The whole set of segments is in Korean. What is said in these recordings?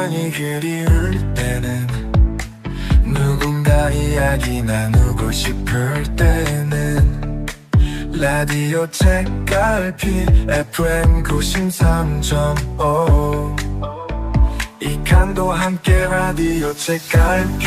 시간이 그리울 때는 누군가 이야기 나누고 싶을 때는 라디오 책갈피 FM 93.5 이칸도 함께 라디오 책갈피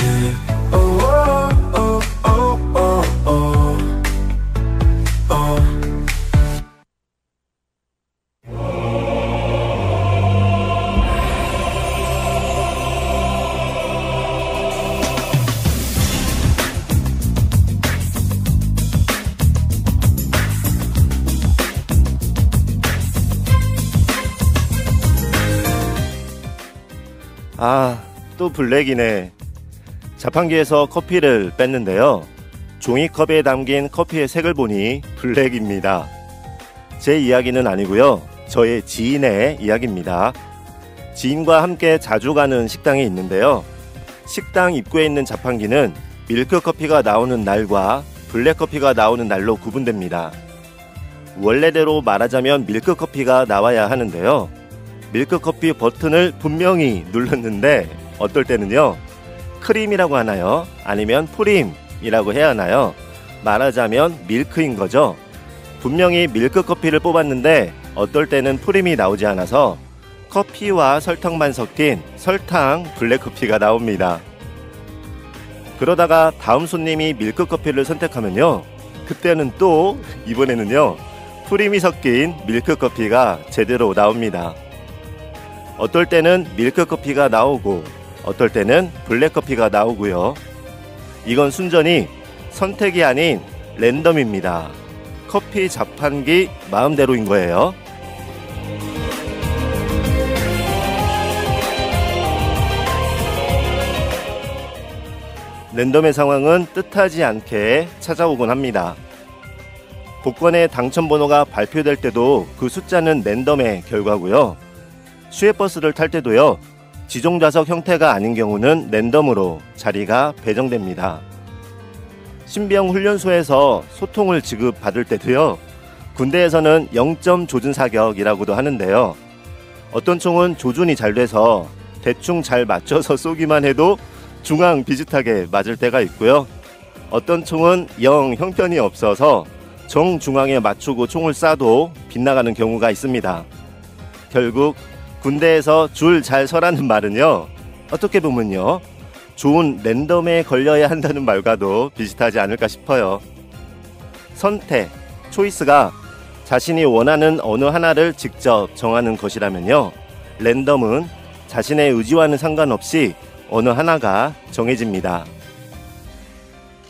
또 블랙이네. 자판기에서 커피를 뺐는데요. 종이컵에 담긴 커피의 색을 보니 블랙입니다. 제 이야기는 아니고요. 저의 지인의 이야기입니다. 지인과 함께 자주 가는 식당이 있는데요. 식당 입구에 있는 자판기는 밀크커피가 나오는 날과 블랙커피가 나오는 날로 구분됩니다. 원래대로 말하자면 밀크커피가 나와야 하는데요. 밀크커피 버튼을 분명히 눌렀는데 어떨 때는요, 크림이라고 하나요? 아니면 프림이라고 해야 하나요? 말하자면 밀크인 거죠. 분명히 밀크커피를 뽑았는데 어떨 때는 프림이 나오지 않아서 커피와 설탕만 섞인 설탕 블랙커피가 나옵니다. 그러다가 다음 손님이 밀크커피를 선택하면요, 그때는 또 이번에는요 프림이 섞인 밀크커피가 제대로 나옵니다. 어떨 때는 밀크커피가 나오고 어떨 때는 블랙커피가 나오고요. 이건 순전히 선택이 아닌 랜덤입니다. 커피 자판기 마음대로인 거예요. 랜덤의 상황은 뜻하지 않게 찾아오곤 합니다. 복권의 당첨번호가 발표될 때도 그 숫자는 랜덤의 결과고요. 시외버스를 탈 때도요, 지종좌석 형태가 아닌 경우는 랜덤으로 자리가 배정됩니다. 신병 훈련소에서 소통을 지급받을 때도요, 군대에서는 0점 조준 사격이라고도 하는데요. 어떤 총은 조준이 잘 돼서 대충 잘 맞춰서 쏘기만 해도 중앙 비슷하게 맞을 때가 있고요. 어떤 총은 영 형편이 없어서 정중앙에 맞추고 총을 쏴도 빗나가는 경우가 있습니다. 결국 군대에서 줄 잘 서라는 말은요, 어떻게 보면요, 좋은 랜덤에 걸려야 한다는 말과도 비슷하지 않을까 싶어요. 선택, 초이스가 자신이 원하는 어느 하나를 직접 정하는 것이라면요, 랜덤은 자신의 의지와는 상관없이 어느 하나가 정해집니다.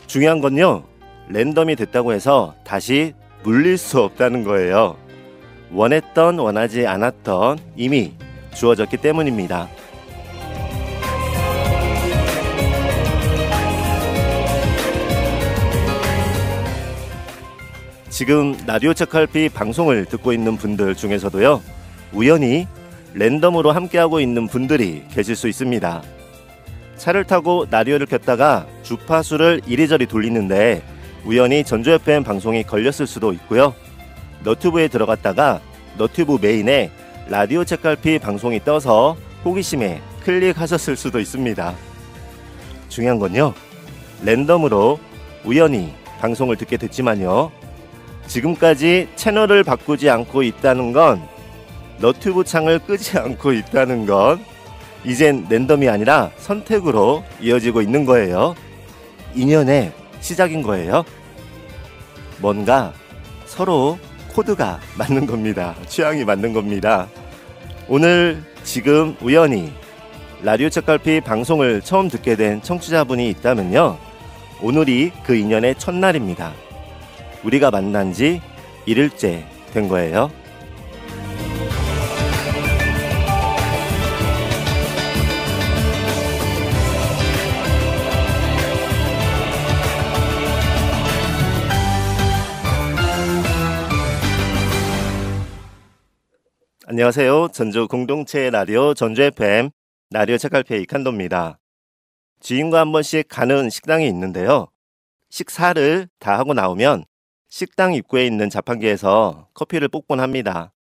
중요한 건요, 랜덤이 됐다고 해서 다시 물릴 수 없다는 거예요. 원했던 원하지 않았던 이미 주어졌기 때문입니다. 지금 라디오 책갈피 방송을 듣고 있는 분들 중에서도요, 우연히 랜덤으로 함께하고 있는 분들이 계실 수 있습니다. 차를 타고 라디오를 켰다가 주파수를 이리저리 돌리는데 우연히 전조 FM 방송이 걸렸을 수도 있고요. 너튜브에 들어갔다가 너튜브 메인에 라디오 책갈피 방송이 떠서 호기심에 클릭하셨을 수도 있습니다. 중요한 건요, 랜덤으로 우연히 방송을 듣게 됐지만요, 지금까지 채널을 바꾸지 않고 있다는 건, 너튜브 창을 끄지 않고 있다는 건 이젠 랜덤이 아니라 선택으로 이어지고 있는 거예요. 인연의 시작인 거예요. 뭔가 서로 코드가 맞는 겁니다. 취향이 맞는 겁니다. 오늘 지금 우연히 라디오 책갈피 방송을 처음 듣게 된 청취자분이 있다면요, 오늘이 그 인연의 첫날입니다. 우리가 만난 지 1일째 된 거예요. 안녕하세요. 전주 공동체 라디오 전주 FM 라디오 책갈피의 이칸도입니다. 지인과 한 번씩 가는 식당이 있는데요. 식사를 다 하고 나오면 식당 입구에 있는 자판기에서 커피를 뽑곤 합니다.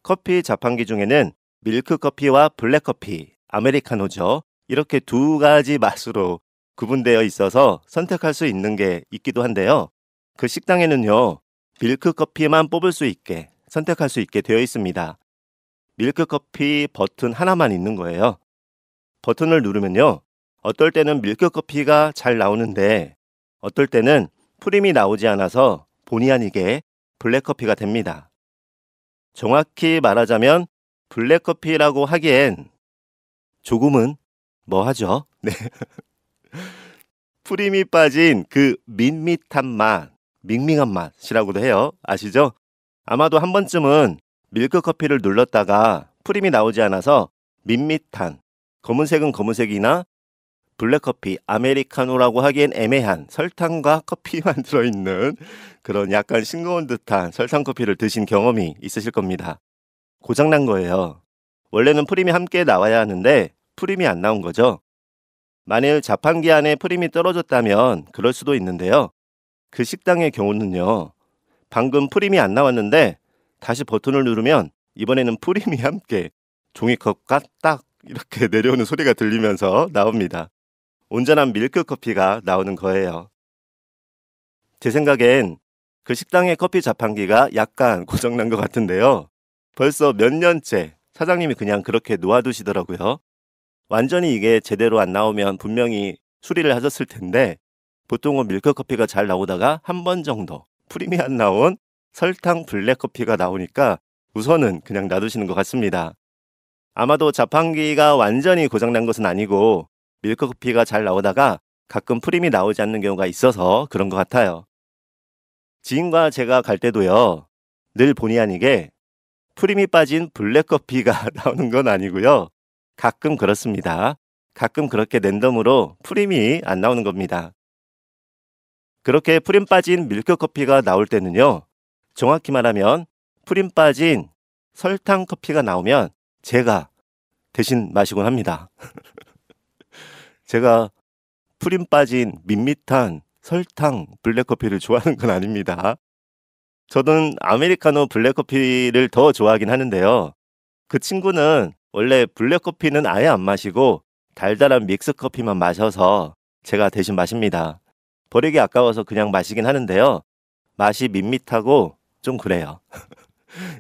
커피 자판기 중에는 밀크커피와 블랙커피, 아메리카노죠. 이렇게 두 가지 맛으로 구분되어 있어서 선택할 수 있는 게 있기도 한데요. 그 식당에는요, 밀크 커피만 뽑을 수 있게 선택할 수 있게 되어 있습니다. 밀크 커피 버튼 하나만 있는 거예요. 버튼을 누르면요, 어떨 때는 밀크 커피가 잘 나오는데 어떨 때는 프림이 나오지 않아서 본의 아니게 블랙 커피가 됩니다. 정확히 말하자면 블랙 커피라고 하기엔 조금은 뭐하죠? 네. 프림이 빠진 그 밋밋한 맛, 밍밍한 맛이라고도 해요. 아시죠? 아마도 한 번쯤은 밀크 커피를 눌렀다가 프림이 나오지 않아서 밋밋한, 검은색은 검은색이나 블랙커피, 아메리카노라고 하기엔 애매한 설탕과 커피만 들어있는 그런 약간 싱거운 듯한 설탕커피를 드신 경험이 있으실 겁니다. 고장난 거예요. 원래는 프림이 함께 나와야 하는데 프림이 안 나온 거죠. 만일 자판기 안에 프림이 떨어졌다면 그럴 수도 있는데요. 그 식당의 경우는요, 방금 프림이 안 나왔는데 다시 버튼을 누르면 이번에는 프림이 함께 종이컵과 딱 이렇게 내려오는 소리가 들리면서 나옵니다. 온전한 밀크 커피가 나오는 거예요. 제 생각엔 그 식당의 커피 자판기가 약간 고장난 것 같은데요. 벌써 몇 년째 사장님이 그냥 그렇게 놓아두시더라고요. 완전히 이게 제대로 안 나오면 분명히 수리를 하셨을 텐데 보통은 밀크 커피가 잘 나오다가 한 번 정도 프림이 안 나온 설탕 블랙 커피가 나오니까 우선은 그냥 놔두시는 것 같습니다. 아마도 자판기가 완전히 고장난 것은 아니고 밀크 커피가 잘 나오다가 가끔 프림이 나오지 않는 경우가 있어서 그런 것 같아요. 지인과 제가 갈 때도요, 늘 본의 아니게 프림이 빠진 블랙 커피가 나오는 건 아니고요. 가끔 그렇습니다. 가끔 그렇게 랜덤으로 프림이 안 나오는 겁니다. 그렇게 프림 빠진 밀크 커피가 나올 때는요, 정확히 말하면 프림 빠진 설탕 커피가 나오면 제가 대신 마시곤 합니다. 제가 프림 빠진 밋밋한 설탕 블랙커피를 좋아하는 건 아닙니다. 저는 아메리카노 블랙커피를 더 좋아하긴 하는데요. 그 친구는 원래 블랙커피는 아예 안 마시고 달달한 믹스커피만 마셔서 제가 대신 마십니다. 버리기 아까워서 그냥 마시긴 하는데요. 맛이 밋밋하고 좀 그래요.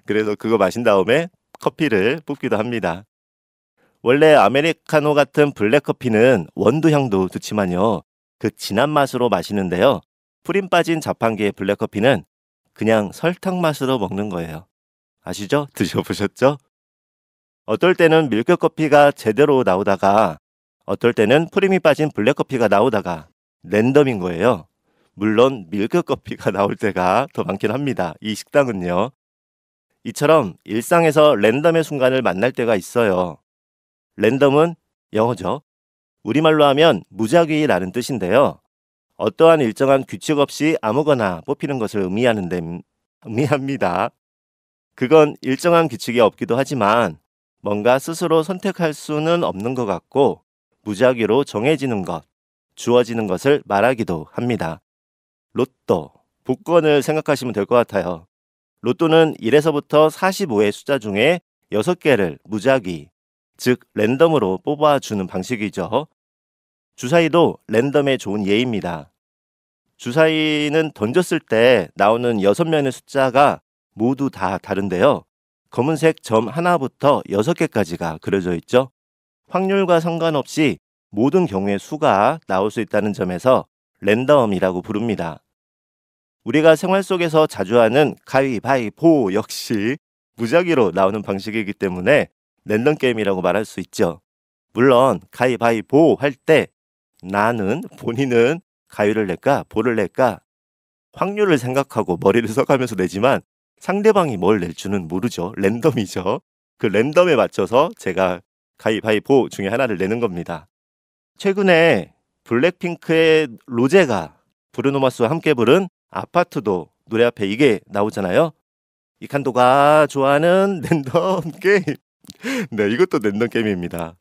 그래서 그거 마신 다음에 커피를 뽑기도 합니다. 원래 아메리카노 같은 블랙커피는 원두 향도 좋지만요, 그 진한 맛으로 마시는데요. 프림 빠진 자판기의 블랙커피는 그냥 설탕 맛으로 먹는 거예요. 아시죠? 드셔보셨죠? 어떨 때는 밀크커피가 제대로 나오다가 어떨 때는 프림이 빠진 블랙커피가 나오다가 랜덤인 거예요. 물론 밀크커피가 나올 때가 더 많긴 합니다. 이 식당은요. 이처럼 일상에서 랜덤의 순간을 만날 때가 있어요. 랜덤은 영어죠. 우리말로 하면 무작위라는 뜻인데요. 어떠한 일정한 규칙 없이 아무거나 뽑히는 것을 의미합니다. 그건 일정한 규칙이 없기도 하지만 뭔가 스스로 선택할 수는 없는 것 같고 무작위로 정해지는 것, 주어지는 것을 말하기도 합니다. 로또, 복권을 생각하시면 될 것 같아요. 로또는 1에서부터 45의 숫자 중에 6개를 무작위, 즉 랜덤으로 뽑아주는 방식이죠. 주사위도 랜덤에 좋은 예입니다. 주사위는 던졌을 때 나오는 6면의 숫자가 모두 다 다른데요. 검은색 점 하나부터 6개까지가 그려져 있죠. 확률과 상관없이 모든 경우의 수가 나올 수 있다는 점에서 랜덤이라고 부릅니다. 우리가 생활 속에서 자주 하는 가위바위보 역시 무작위로 나오는 방식이기 때문에 랜덤 게임이라고 말할 수 있죠. 물론 가위바위보 할 때 본인은 가위를 낼까 보를 낼까 확률을 생각하고 머리를 써가면서 내지만 상대방이 뭘 낼 줄은 모르죠. 랜덤이죠. 그 랜덤에 맞춰서 제가 가위바위보 중에 하나를 내는 겁니다. 최근에 블랙핑크의 로제가 브루노마스와 함께 부른 아파트도 노래 앞에 이게 나오잖아요. 이칸도가 좋아하는 랜덤 게임. 네, 이것도 랜덤 게임입니다.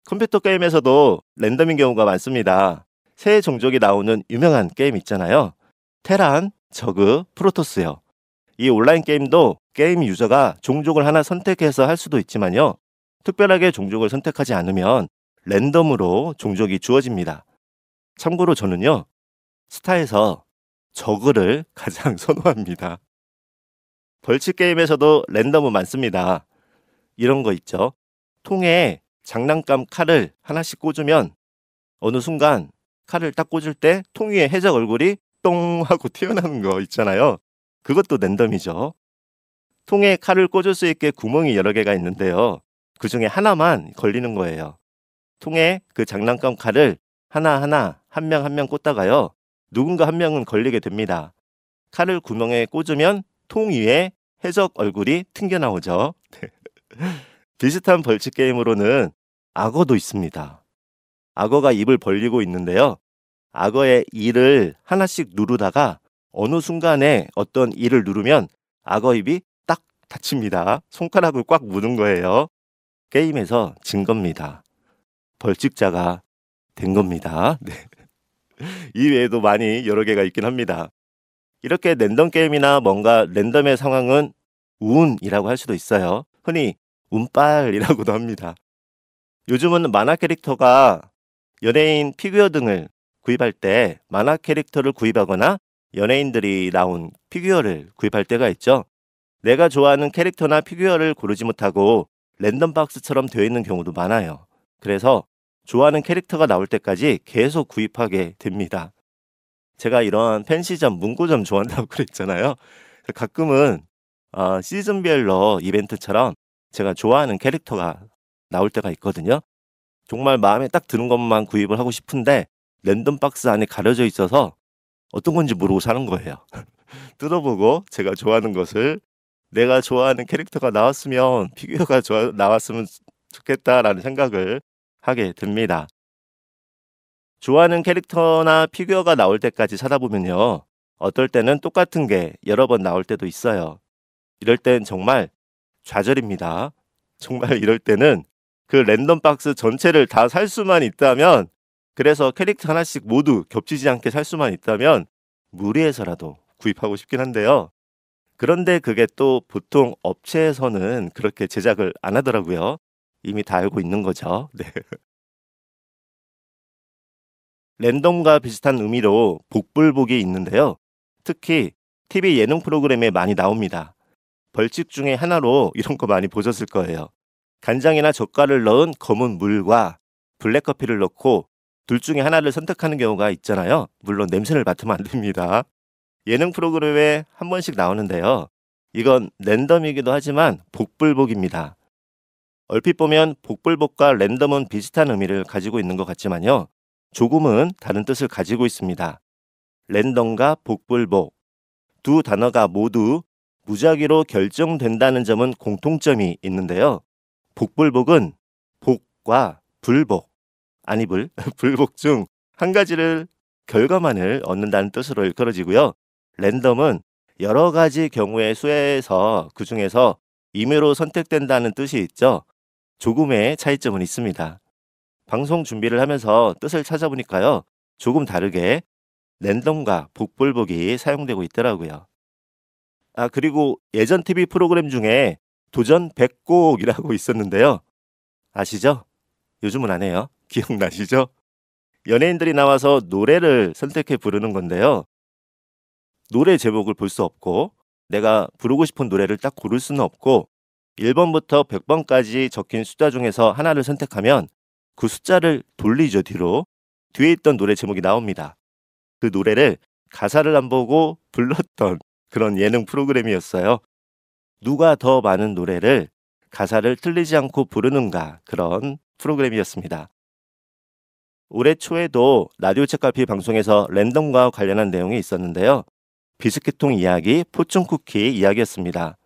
컴퓨터 게임에서도 랜덤인 경우가 많습니다. 새 종족이 나오는 유명한 게임 있잖아요. 테란, 저그, 프로토스요. 이 온라인 게임도 게임 유저가 종족을 하나 선택해서 할 수도 있지만요. 특별하게 종족을 선택하지 않으면 랜덤으로 종족이 주어집니다. 참고로 저는요, 스타에서 저그를 가장 선호합니다. 벌칙 게임에서도 랜덤은 많습니다. 이런 거 있죠. 통에 장난감 칼을 하나씩 꽂으면 어느 순간 칼을 딱 꽂을 때 통 위에 해적 얼굴이 똥 하고 튀어나오는 거 있잖아요. 그것도 랜덤이죠. 통에 칼을 꽂을 수 있게 구멍이 여러 개가 있는데요. 그 중에 하나만 걸리는 거예요. 통에 그 장난감 칼을 하나하나 한 명 한 명 꽂다가요. 누군가 한 명은 걸리게 됩니다. 칼을 구멍에 꽂으면 통 위에 해적 얼굴이 튕겨나오죠. 비슷한 벌칙 게임으로는 악어도 있습니다. 악어가 입을 벌리고 있는데요. 악어의 이를 하나씩 누르다가 어느 순간에 어떤 이를 누르면 악어 입이 딱 닫힙니다. 손가락을 꽉 무는 거예요. 게임에서 진 겁니다. 벌칙자가 된 겁니다. 네. 이 외에도 많이 여러 개가 있긴 합니다. 이렇게 랜덤 게임이나 뭔가 랜덤의 상황은 운이라고 할 수도 있어요. 흔히 운빨이라고도 합니다. 요즘은 만화 캐릭터가 연예인 피규어 등을 구입할 때 만화 캐릭터를 구입하거나 연예인들이 나온 피규어를 구입할 때가 있죠. 내가 좋아하는 캐릭터나 피규어를 고르지 못하고 랜덤 박스처럼 되어 있는 경우도 많아요. 그래서 좋아하는 캐릭터가 나올 때까지 계속 구입하게 됩니다. 제가 이런 펜시점, 문구점 좋아한다고 그랬잖아요. 가끔은 시즌별로 이벤트처럼 제가 좋아하는 캐릭터가 나올 때가 있거든요. 정말 마음에 딱 드는 것만 구입을 하고 싶은데 랜덤 박스 안에 가려져 있어서 어떤 건지 모르고 사는 거예요. 뜯어보고 제가 좋아하는 것을 내가 좋아하는 캐릭터가 나왔으면 피규어가 나왔으면 좋겠다라는 생각을 하게 됩니다. 좋아하는 캐릭터나 피규어가 나올 때까지 사다 보면요. 어떨 때는 똑같은 게 여러 번 나올 때도 있어요. 이럴 땐 정말 좌절입니다. 정말 이럴 때는 그 랜덤 박스 전체를 다 살 수만 있다면, 그래서 캐릭터 하나씩 모두 겹치지 않게 살 수만 있다면 무리해서라도 구입하고 싶긴 한데요. 그런데 그게 또 보통 업체에서는 그렇게 제작을 안 하더라고요. 이미 다 알고 있는 거죠. 네. 랜덤과 비슷한 의미로 복불복이 있는데요. 특히 TV 예능 프로그램에 많이 나옵니다. 벌칙 중에 하나로 이런 거 많이 보셨을 거예요. 간장이나 젓갈을 넣은 검은 물과 블랙커피를 넣고 둘 중에 하나를 선택하는 경우가 있잖아요. 물론 냄새를 맡으면 안 됩니다. 예능 프로그램에 한 번씩 나오는데요. 이건 랜덤이기도 하지만 복불복입니다. 얼핏 보면 복불복과 랜덤은 비슷한 의미를 가지고 있는 것 같지만요. 조금은 다른 뜻을 가지고 있습니다. 랜덤과 복불복, 두 단어가 모두 무작위로 결정된다는 점은 공통점이 있는데요. 복불복은 복과 불복, 불복 중 한 가지를 결과만을 얻는다는 뜻으로 일컬어지고요. 랜덤은 여러 가지 경우의 수에서 그 중에서 임의로 선택된다는 뜻이 있죠. 조금의 차이점은 있습니다. 방송 준비를 하면서 뜻을 찾아보니까요. 조금 다르게 랜덤과 복불복이 사용되고 있더라고요. 그리고 예전 TV 프로그램 중에 도전 100곡이라고 있었는데요. 아시죠? 요즘은 안 해요. 기억나시죠? 연예인들이 나와서 노래를 선택해 부르는 건데요. 노래 제목을 볼 수 없고 내가 부르고 싶은 노래를 딱 고를 수는 없고 1번부터 100번까지 적힌 숫자 중에서 하나를 선택하면 그 숫자를 돌리죠, 뒤로. 뒤에 있던 노래 제목이 나옵니다. 그 노래를 가사를 안 보고 불렀던 그런 예능 프로그램이었어요. 누가 더 많은 노래를 가사를 틀리지 않고 부르는가, 그런 프로그램이었습니다. 올해 초에도 라디오 책갈피 방송에서 랜덤과 관련한 내용이 있었는데요. 비스킷통 이야기, 포춘쿠키 이야기였습니다.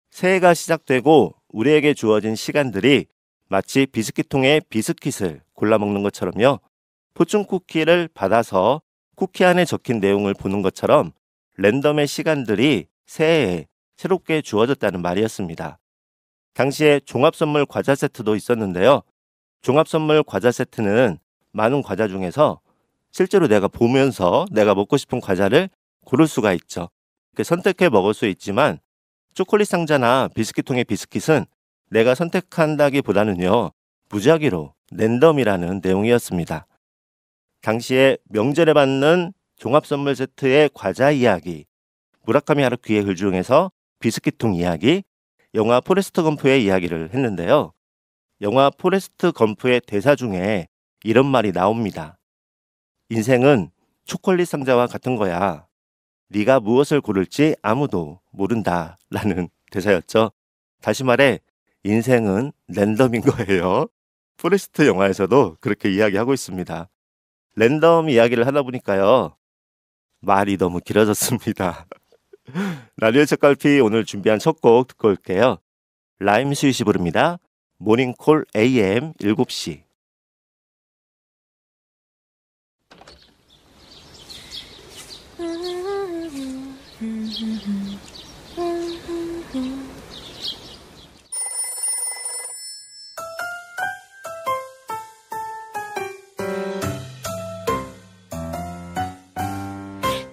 새해가 시작되고 우리에게 주어진 시간들이 마치 비스킷통에 비스킷을 골라 먹는 것처럼요. 포춘쿠키를 받아서 쿠키 안에 적힌 내용을 보는 것처럼 랜덤의 시간들이 새해에 새롭게 주어졌다는 말이었습니다. 당시에 종합선물 과자 세트도 있었는데요. 종합선물 과자 세트는 많은 과자 중에서 실제로 내가 보면서 내가 먹고 싶은 과자를 고를 수가 있죠. 선택해 먹을 수 있지만 초콜릿 상자나 비스킷통의 비스킷은 내가 선택한다기보다는요, 무작위로 랜덤이라는 내용이었습니다. 당시에 명절에 받는 종합선물 세트의 과자 이야기, 무라카미 하루키의 글 중에서 비스킷통 이야기, 영화 포레스트 검프의 이야기를 했는데요. 영화 포레스트 검프의 대사 중에 이런 말이 나옵니다. 인생은 초콜릿 상자와 같은 거야. 네가 무엇을 고를지 아무도 모른다 라는 대사였죠. 다시 말해 인생은 랜덤인 거예요. 포레스트 영화에서도 그렇게 이야기하고 있습니다. 랜덤 이야기를 하다 보니까요, 말이 너무 길어졌습니다. 라디오 책갈피 오늘 준비한 첫 곡 듣고 올게요. 라임 스윗이 부릅니다. 모닝콜 AM 7시.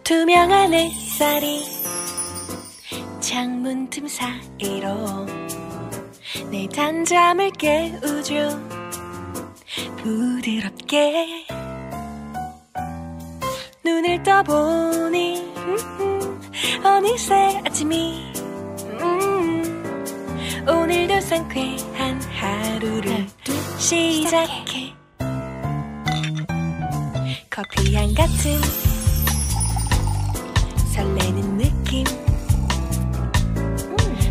투명한 햇살이 창문 틈 사이로 내 단잠을 깨우죠. 부드럽게 눈을 떠보니 어느새 아침이 오늘도 상쾌한 하루를 시작해. 커피향 같은 설레는 느낌,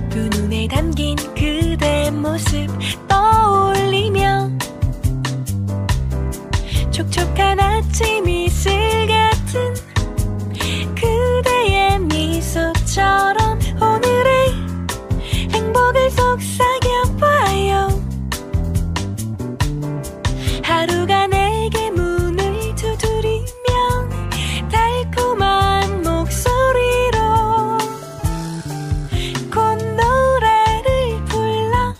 두 눈에 담긴 그대 모습 떠올리며 촉촉한 아침 이슬 같은 그대의 미소처럼 오늘의 행복을 속삭여봐요. 하루가 내게 문을 두드리면 달콤한 목소리로 곧 노래를 불러봐요.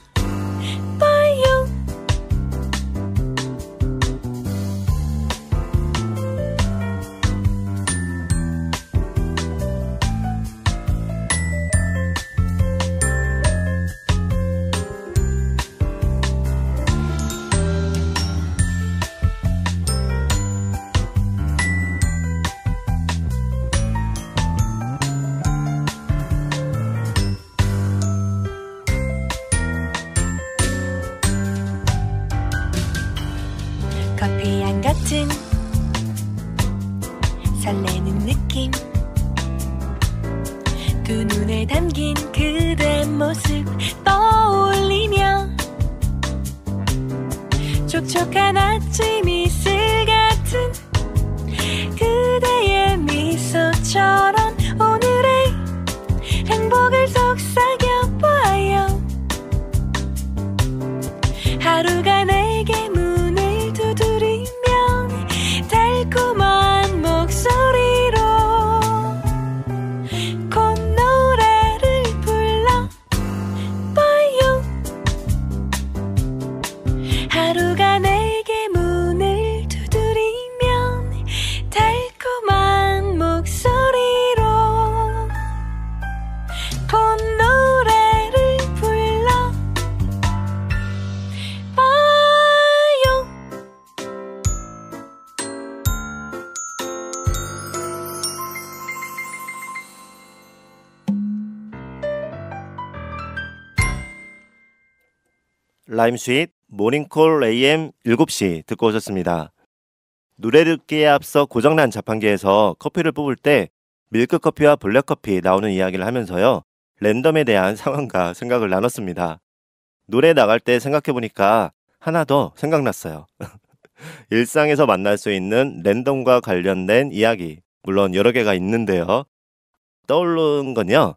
커피향 같은 설레는 느낌, 두 눈에 담긴 그대 모습 떠올리며 촉촉한 아침 이슬 같은 그대의 미소처럼 오늘의 행복을 속삭여봐요. 하루가 내게 문을 두드리면 달콤한 목소리로 곧 노래를 불러봐요. 하루가 내게 문을 두드리면 달콤한 목소리로 곧 노래를 불러봐요. 라임 스윗 모닝콜 AM 7시 듣고 오셨습니다. 노래 듣기에 앞서 고장난 자판기에서 커피를 뽑을 때 밀크커피와 블랙커피 나오는 이야기를 하면서요, 랜덤에 대한 상황과 생각을 나눴습니다. 노래 나갈 때 생각해보니까 하나 더 생각났어요. 일상에서 만날 수 있는 랜덤과 관련된 이야기, 물론 여러 개가 있는데요. 떠오른 건요,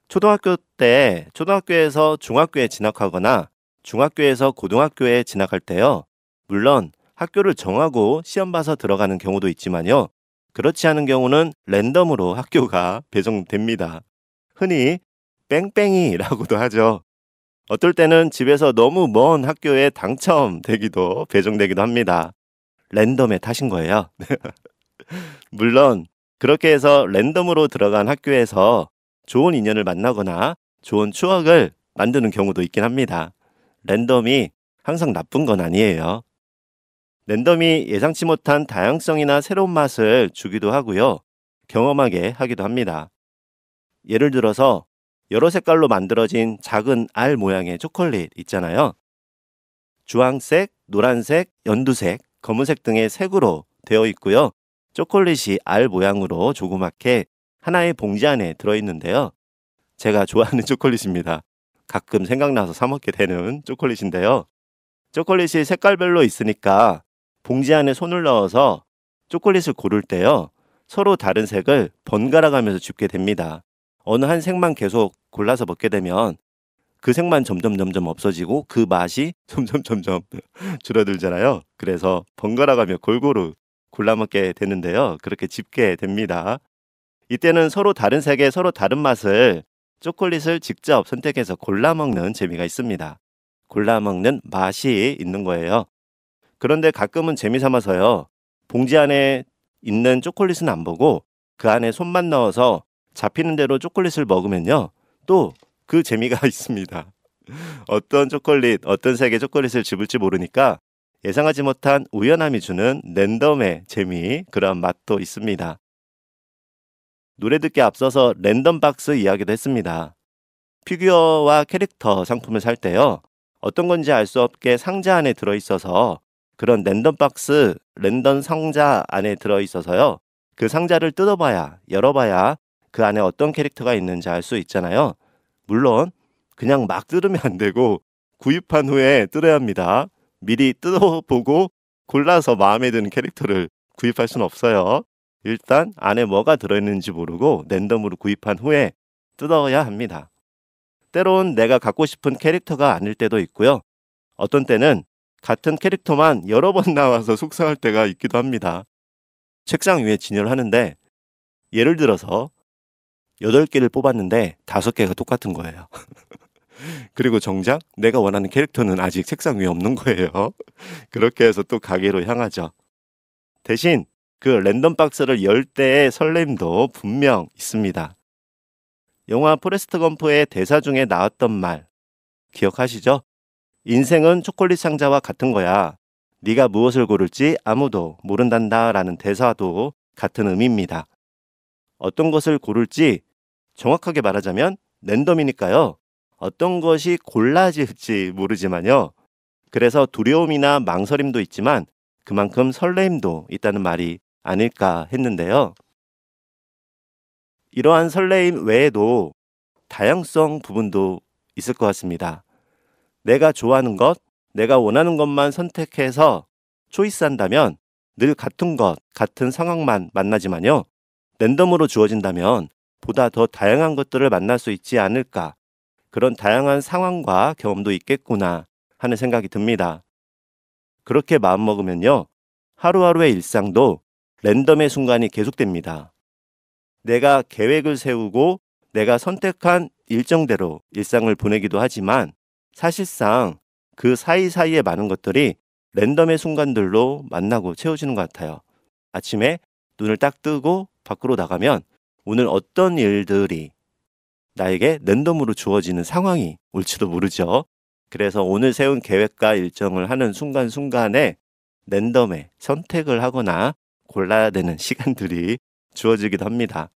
초등학교 때 초등학교에서 중학교에 진학하거나 중학교에서 고등학교에 진학할 때요, 물론 학교를 정하고 시험 봐서 들어가는 경우도 있지만요, 그렇지 않은 경우는 랜덤으로 학교가 배정됩니다. 흔히 뺑뺑이라고도 하죠. 어떨 때는 집에서 너무 먼 학교에 당첨되기도 배정되기도 합니다. 랜덤의 탓인 거예요. 물론 그렇게 해서 랜덤으로 들어간 학교에서 좋은 인연을 만나거나 좋은 추억을 만드는 경우도 있긴 합니다. 랜덤이 항상 나쁜 건 아니에요. 랜덤이 예상치 못한 다양성이나 새로운 맛을 주기도 하고요. 경험하게 하기도 합니다. 예를 들어서 여러 색깔로 만들어진 작은 알 모양의 초콜릿 있잖아요. 주황색, 노란색, 연두색, 검은색 등의 색으로 되어 있고요. 초콜릿이 알 모양으로 조그맣게 하나의 봉지 안에 들어있는데요. 제가 좋아하는 초콜릿입니다. 가끔 생각나서 사 먹게 되는 초콜릿인데요. 초콜릿이 색깔별로 있으니까 봉지 안에 손을 넣어서 초콜릿을 고를 때요. 서로 다른 색을 번갈아 가면서 줍게 됩니다. 어느 한 색만 계속 골라서 먹게 되면 그 색만 점점 없어지고 그 맛이 점점 줄어들잖아요. 그래서 번갈아 가며 골고루 골라 먹게 되는데요. 그렇게 집게 됩니다. 이때는 서로 다른 색에 서로 다른 맛을 초콜릿을 직접 선택해서 골라 먹는 재미가 있습니다. 골라 먹는 맛이 있는 거예요. 그런데 가끔은 재미삼아서요. 봉지 안에 있는 초콜릿은 안 보고 그 안에 손만 넣어서 잡히는 대로 초콜릿을 먹으면요. 또 그 재미가 있습니다. 어떤 초콜릿, 어떤 색의 초콜릿을 집을지 모르니까 예상하지 못한 우연함이 주는 랜덤의 재미, 그런 맛도 있습니다. 노래 듣기 앞서서 랜덤 박스 이야기도 했습니다. 피규어와 캐릭터 상품을 살 때요. 어떤 건지 알 수 없게 상자 안에 들어있어서 그런 랜덤 박스, 랜덤 상자 안에 들어있어서요. 그 상자를 뜯어봐야, 열어봐야 그 안에 어떤 캐릭터가 있는지 알 수 있잖아요. 물론 그냥 막 뜯으면 안 되고 구입한 후에 뜯어야 합니다. 미리 뜯어보고 골라서 마음에 드는 캐릭터를 구입할 수는 없어요. 일단 안에 뭐가 들어있는지 모르고 랜덤으로 구입한 후에 뜯어야 합니다. 때론 내가 갖고 싶은 캐릭터가 아닐 때도 있고요. 어떤 때는 같은 캐릭터만 여러 번 나와서 속상할 때가 있기도 합니다. 책상 위에 진열을 하는데 예를 들어서 8개를 뽑았는데 5개가 똑같은 거예요. 그리고 정작 내가 원하는 캐릭터는 아직 책상 위에 없는 거예요. 그렇게 해서 또 가게로 향하죠. 대신 그 랜덤 박스를 열 때의 설렘도 분명 있습니다. 영화 포레스트 검프의 대사 중에 나왔던 말 기억하시죠? 인생은 초콜릿 상자와 같은 거야. 네가 무엇을 고를지 아무도 모른단다 라는 대사도 같은 의미입니다. 어떤 것을 고를지 정확하게 말하자면 랜덤이니까요. 어떤 것이 골라질지 모르지만요. 그래서 두려움이나 망설임도 있지만 그만큼 설레임도 있다는 말이 아닐까 했는데요. 이러한 설레임 외에도 다양성 부분도 있을 것 같습니다. 내가 좋아하는 것, 내가 원하는 것만 선택해서 초이스한다면 늘 같은 것, 같은 상황만 만나지만요. 랜덤으로 주어진다면 보다 더 다양한 것들을 만날 수 있지 않을까. 그런 다양한 상황과 경험도 있겠구나 하는 생각이 듭니다. 그렇게 마음먹으면요. 하루하루의 일상도 랜덤의 순간이 계속됩니다. 내가 계획을 세우고 내가 선택한 일정대로 일상을 보내기도 하지만 사실상 그 사이사이에 많은 것들이 랜덤의 순간들로 만나고 채워지는 것 같아요. 아침에 눈을 딱 뜨고 밖으로 나가면 오늘 어떤 일들이 나에게 랜덤으로 주어지는 상황이 올지도 모르죠. 그래서 오늘 세운 계획과 일정을 하는 순간순간에 랜덤에 선택을 하거나 골라야 되는 시간들이 주어지기도 합니다.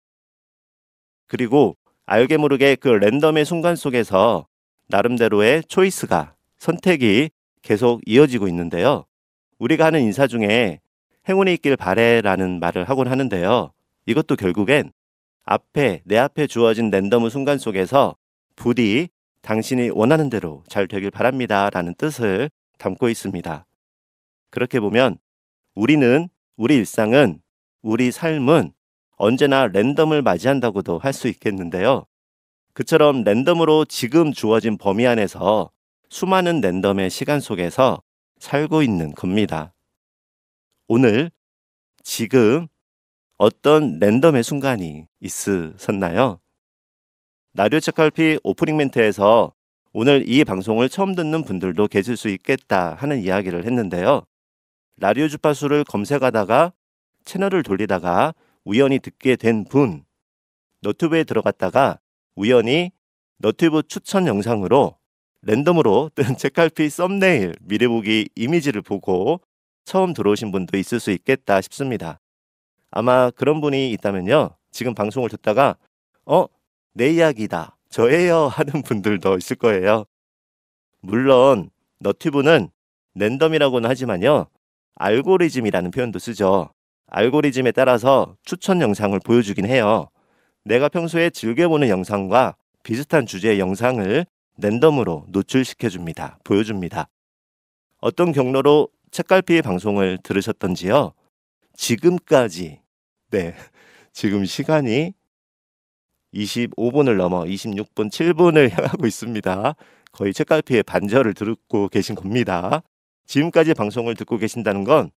그리고 알게 모르게 그 랜덤의 순간 속에서 나름대로의 초이스가, 선택이 계속 이어지고 있는데요. 우리가 하는 인사 중에 행운이 있길 바래라는 말을 하곤 하는데요. 이것도 결국엔 내 앞에 주어진 랜덤의 순간 속에서 부디 당신이 원하는 대로 잘 되길 바랍니다 라는 뜻을 담고 있습니다. 그렇게 보면 우리 일상은, 우리 삶은 언제나 랜덤을 맞이한다고도 할 수 있겠는데요. 그처럼 랜덤으로 지금 주어진 범위 안에서 수많은 랜덤의 시간 속에서 살고 있는 겁니다. 오늘, 지금 어떤 랜덤의 순간이 있으셨나요? 라디오 책갈피 오프닝 멘트에서 오늘 이 방송을 처음 듣는 분들도 계실 수 있겠다 하는 이야기를 했는데요. 라디오 주파수를 검색하다가 채널을 돌리다가 우연히 듣게 된 분, 너튜브에 들어갔다가 우연히 너튜브 추천 영상으로 랜덤으로 뜬 책갈피 썸네일 미리 보기 이미지를 보고 처음 들어오신 분도 있을 수 있겠다 싶습니다. 아마 그런 분이 있다면요. 지금 방송을 듣다가 내 이야기다, 저예요 하는 분들도 있을 거예요. 물론 너튜브는 랜덤이라고는 하지만요. 알고리즘이라는 표현도 쓰죠. 알고리즘에 따라서 추천 영상을 보여주긴 해요. 내가 평소에 즐겨보는 영상과 비슷한 주제의 영상을 랜덤으로 노출시켜줍니다. 보여줍니다. 어떤 경로로 책갈피 방송을 들으셨던지요? 지금까지, 지금 시간이 25분을 넘어 26분, 7분을 향하고 있습니다. 거의 책갈피의 반절을 듣고 계신 겁니다. 지금까지 방송을 듣고 계신다는 건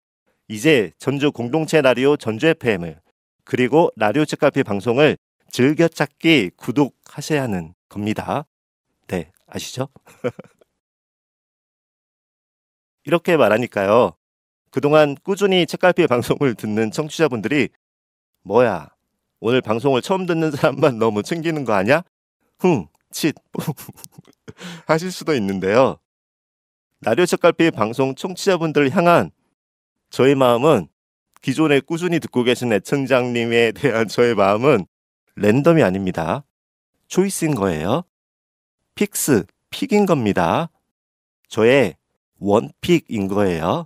이제 전주 공동체 라디오 전주 FM을 그리고 라디오 책갈피 방송을 즐겨찾기 구독하셔야 하는 겁니다. 네, 아시죠? 이렇게 말하니까요. 그동안 꾸준히 책갈피 방송을 듣는 청취자분들이 뭐야, 오늘 방송을 처음 듣는 사람만 너무 챙기는 거 아니야? 칫 하실 수도 있는데요. 라디오 책갈피 방송 청취자분들을 향한 저의 마음은, 기존에 꾸준히 듣고 계신 애청자님에 대한 저의 마음은 랜덤이 아닙니다. 초이스인 거예요. 픽인 겁니다. 저의 원픽인 거예요.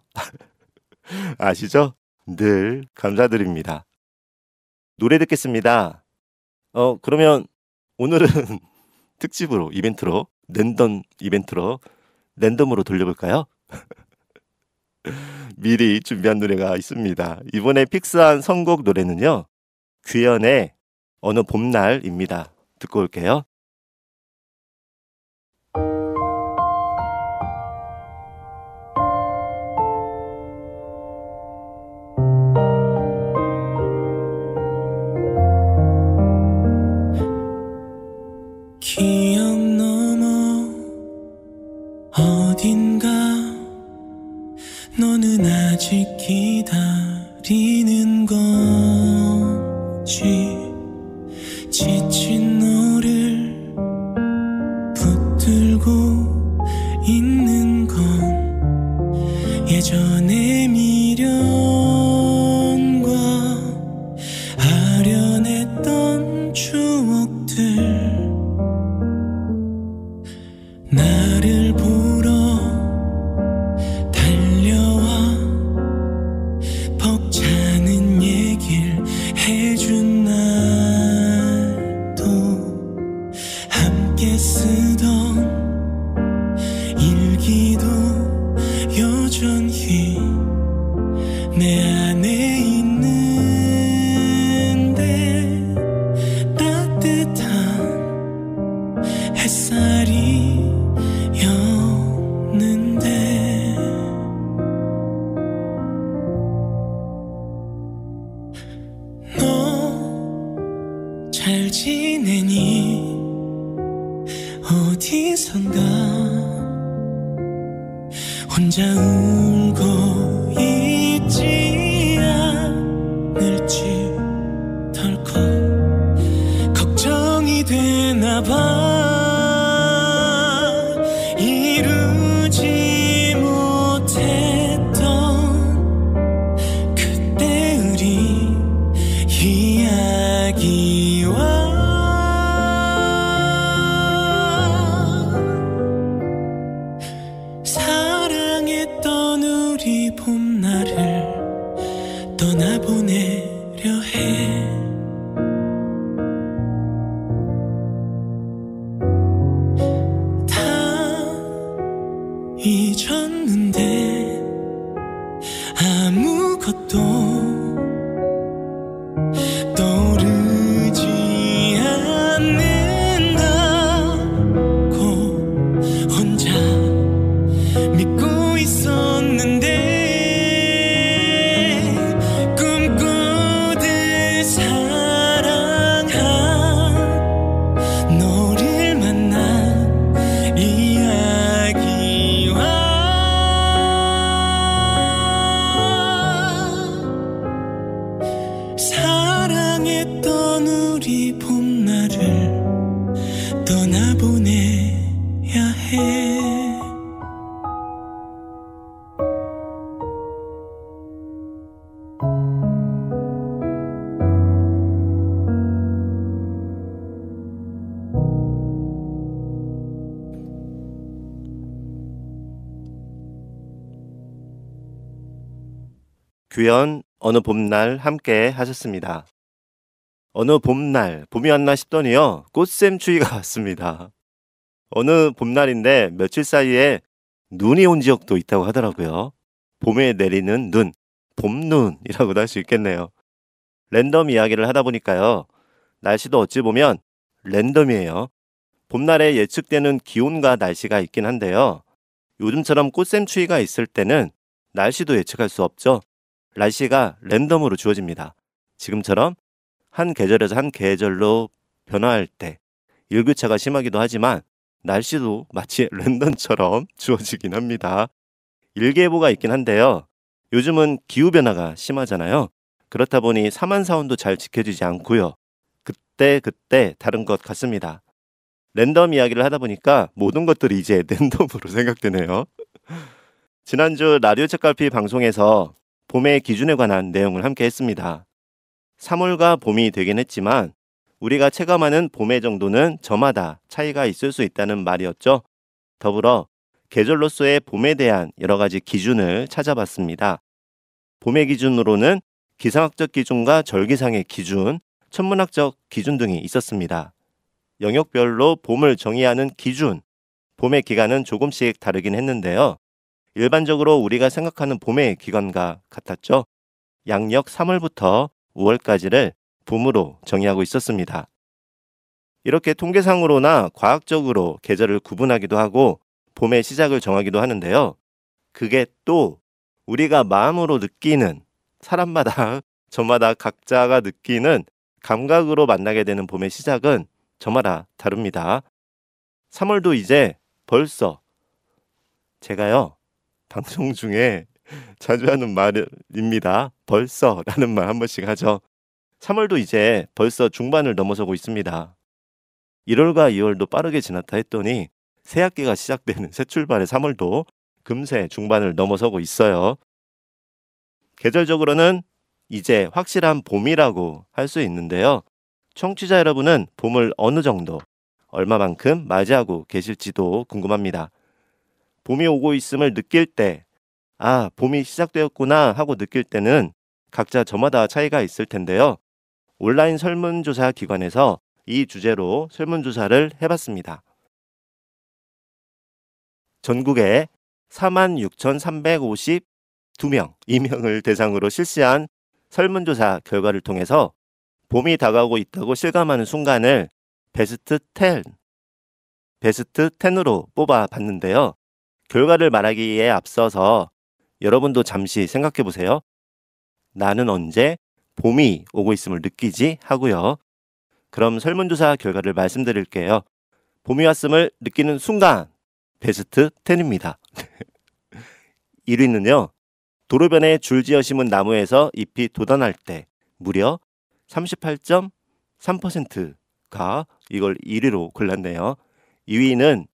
아시죠? 늘 감사드립니다. 노래 듣겠습니다. 그러면 오늘은 특집으로, 이벤트로, 랜덤으로 돌려볼까요? 미리 준비한 노래가 있습니다. 이번에 픽스한 선곡 노래는요, 규현의 어느 봄날입니다. 듣고 올게요. 기억 넘어 어딘가 너는 아직 기다리는 거지. 지친 너를 붙들고 있는 건 예전의 미련과 아련했던 추억들. 나를 보러 달려와 벅차는 얘길 해준 날도 함께 쓰던 일기도 여전히 내 안에 있는데 따뜻한 햇살이 였는데 너 잘 지내니? 어디선가 혼자 울고 있지 않을지 덜컥 걱정이 되나봐. 이루지 못했던 그때 우리 이야기와 사랑했던 우리 봄날을 떠나보내려 해. 잊었는데 아무것도 떠오르지 않는다고 혼자 믿고 있었는데 꿈꾸듯 사랑한 너를 만난 이야기와 규현 어느 봄날 함께 하셨습니다. 어느 봄날 봄이 왔나 싶더니요 꽃샘추위가 왔습니다. 어느 봄날인데 며칠 사이에 눈이 온 지역도 있다고 하더라고요. 봄에 내리는 눈, 봄눈이라고도 할 수 있겠네요. 랜덤 이야기를 하다 보니까요. 날씨도 어찌 보면 랜덤이에요. 봄날에 예측되는 기온과 날씨가 있긴 한데요. 요즘처럼 꽃샘추위가 있을 때는 날씨도 예측할 수 없죠. 날씨가 랜덤으로 주어집니다. 지금처럼 한 계절에서 한 계절로 변화할 때 일교차가 심하기도 하지만 날씨도 마치 랜덤처럼 주어지긴 합니다. 일기예보가 있긴 한데요. 요즘은 기후변화가 심하잖아요. 그렇다 보니 사만사온도 잘 지켜지지 않고요. 그때 다른 것 같습니다. 랜덤 이야기를 하다 보니까 모든 것들이 이제 랜덤으로 생각되네요. 지난주 라디오 책갈피 방송에서 봄의 기준에 관한 내용을 함께 했습니다. 3월가 봄이 되긴 했지만 우리가 체감하는 봄의 정도는 저마다 차이가 있을 수 있다는 말이었죠. 더불어 계절로서의 봄에 대한 여러 가지 기준을 찾아봤습니다. 봄의 기준으로는 기상학적 기준과 절기상의 기준, 천문학적 기준 등이 있었습니다. 영역별로 봄을 정의하는 기준, 봄의 기간은 조금씩 다르긴 했는데요. 일반적으로 우리가 생각하는 봄의 기간과 같았죠. 양력 3월부터 5월까지를 봄으로 정의하고 있었습니다. 이렇게 통계상으로나 과학적으로 계절을 구분하기도 하고 봄의 시작을 정하기도 하는데요. 그게 또 우리가 마음으로 느끼는 사람마다 저마다 각자가 느끼는 감각으로 만나게 되는 봄의 시작은 저마다 다릅니다. 3월도 이제 벌써 제가요 방송 중에 자주 하는 말입니다. 벌써라는 말 한 번씩 하죠. 3월도 이제 벌써 중반을 넘어서고 있습니다. 1월과 2월도 빠르게 지났다 했더니 새학기가 시작되는 새 출발의 3월도 금세 중반을 넘어서고 있어요. 계절적으로는 이제 확실한 봄이라고 할 수 있는데요. 청취자 여러분은 봄을 어느 정도, 얼마만큼 맞이하고 계실지도 궁금합니다. 봄이 오고 있음을 느낄 때, 아, 봄이 시작되었구나 하고 느낄 때는 각자 저마다 차이가 있을 텐데요. 온라인 설문조사 기관에서 이 주제로 설문조사를 해봤습니다. 전국에 46,352명, 이명을 대상으로 실시한 설문조사 결과를 통해서 봄이 다가오고 있다고 실감하는 순간을 베스트 10으로 뽑아봤는데요. 결과를 말하기에 앞서서 여러분도 잠시 생각해 보세요. 나는 언제 봄이 오고 있음을 느끼지? 하고요. 그럼 설문조사 결과를 말씀드릴게요. 봄이 왔음을 느끼는 순간 베스트 10입니다. 1위는요. 도로변에 줄지어 심은 나무에서 잎이 돋아날 때 무려 38.3%가 이걸 1위로 골랐네요. 2위는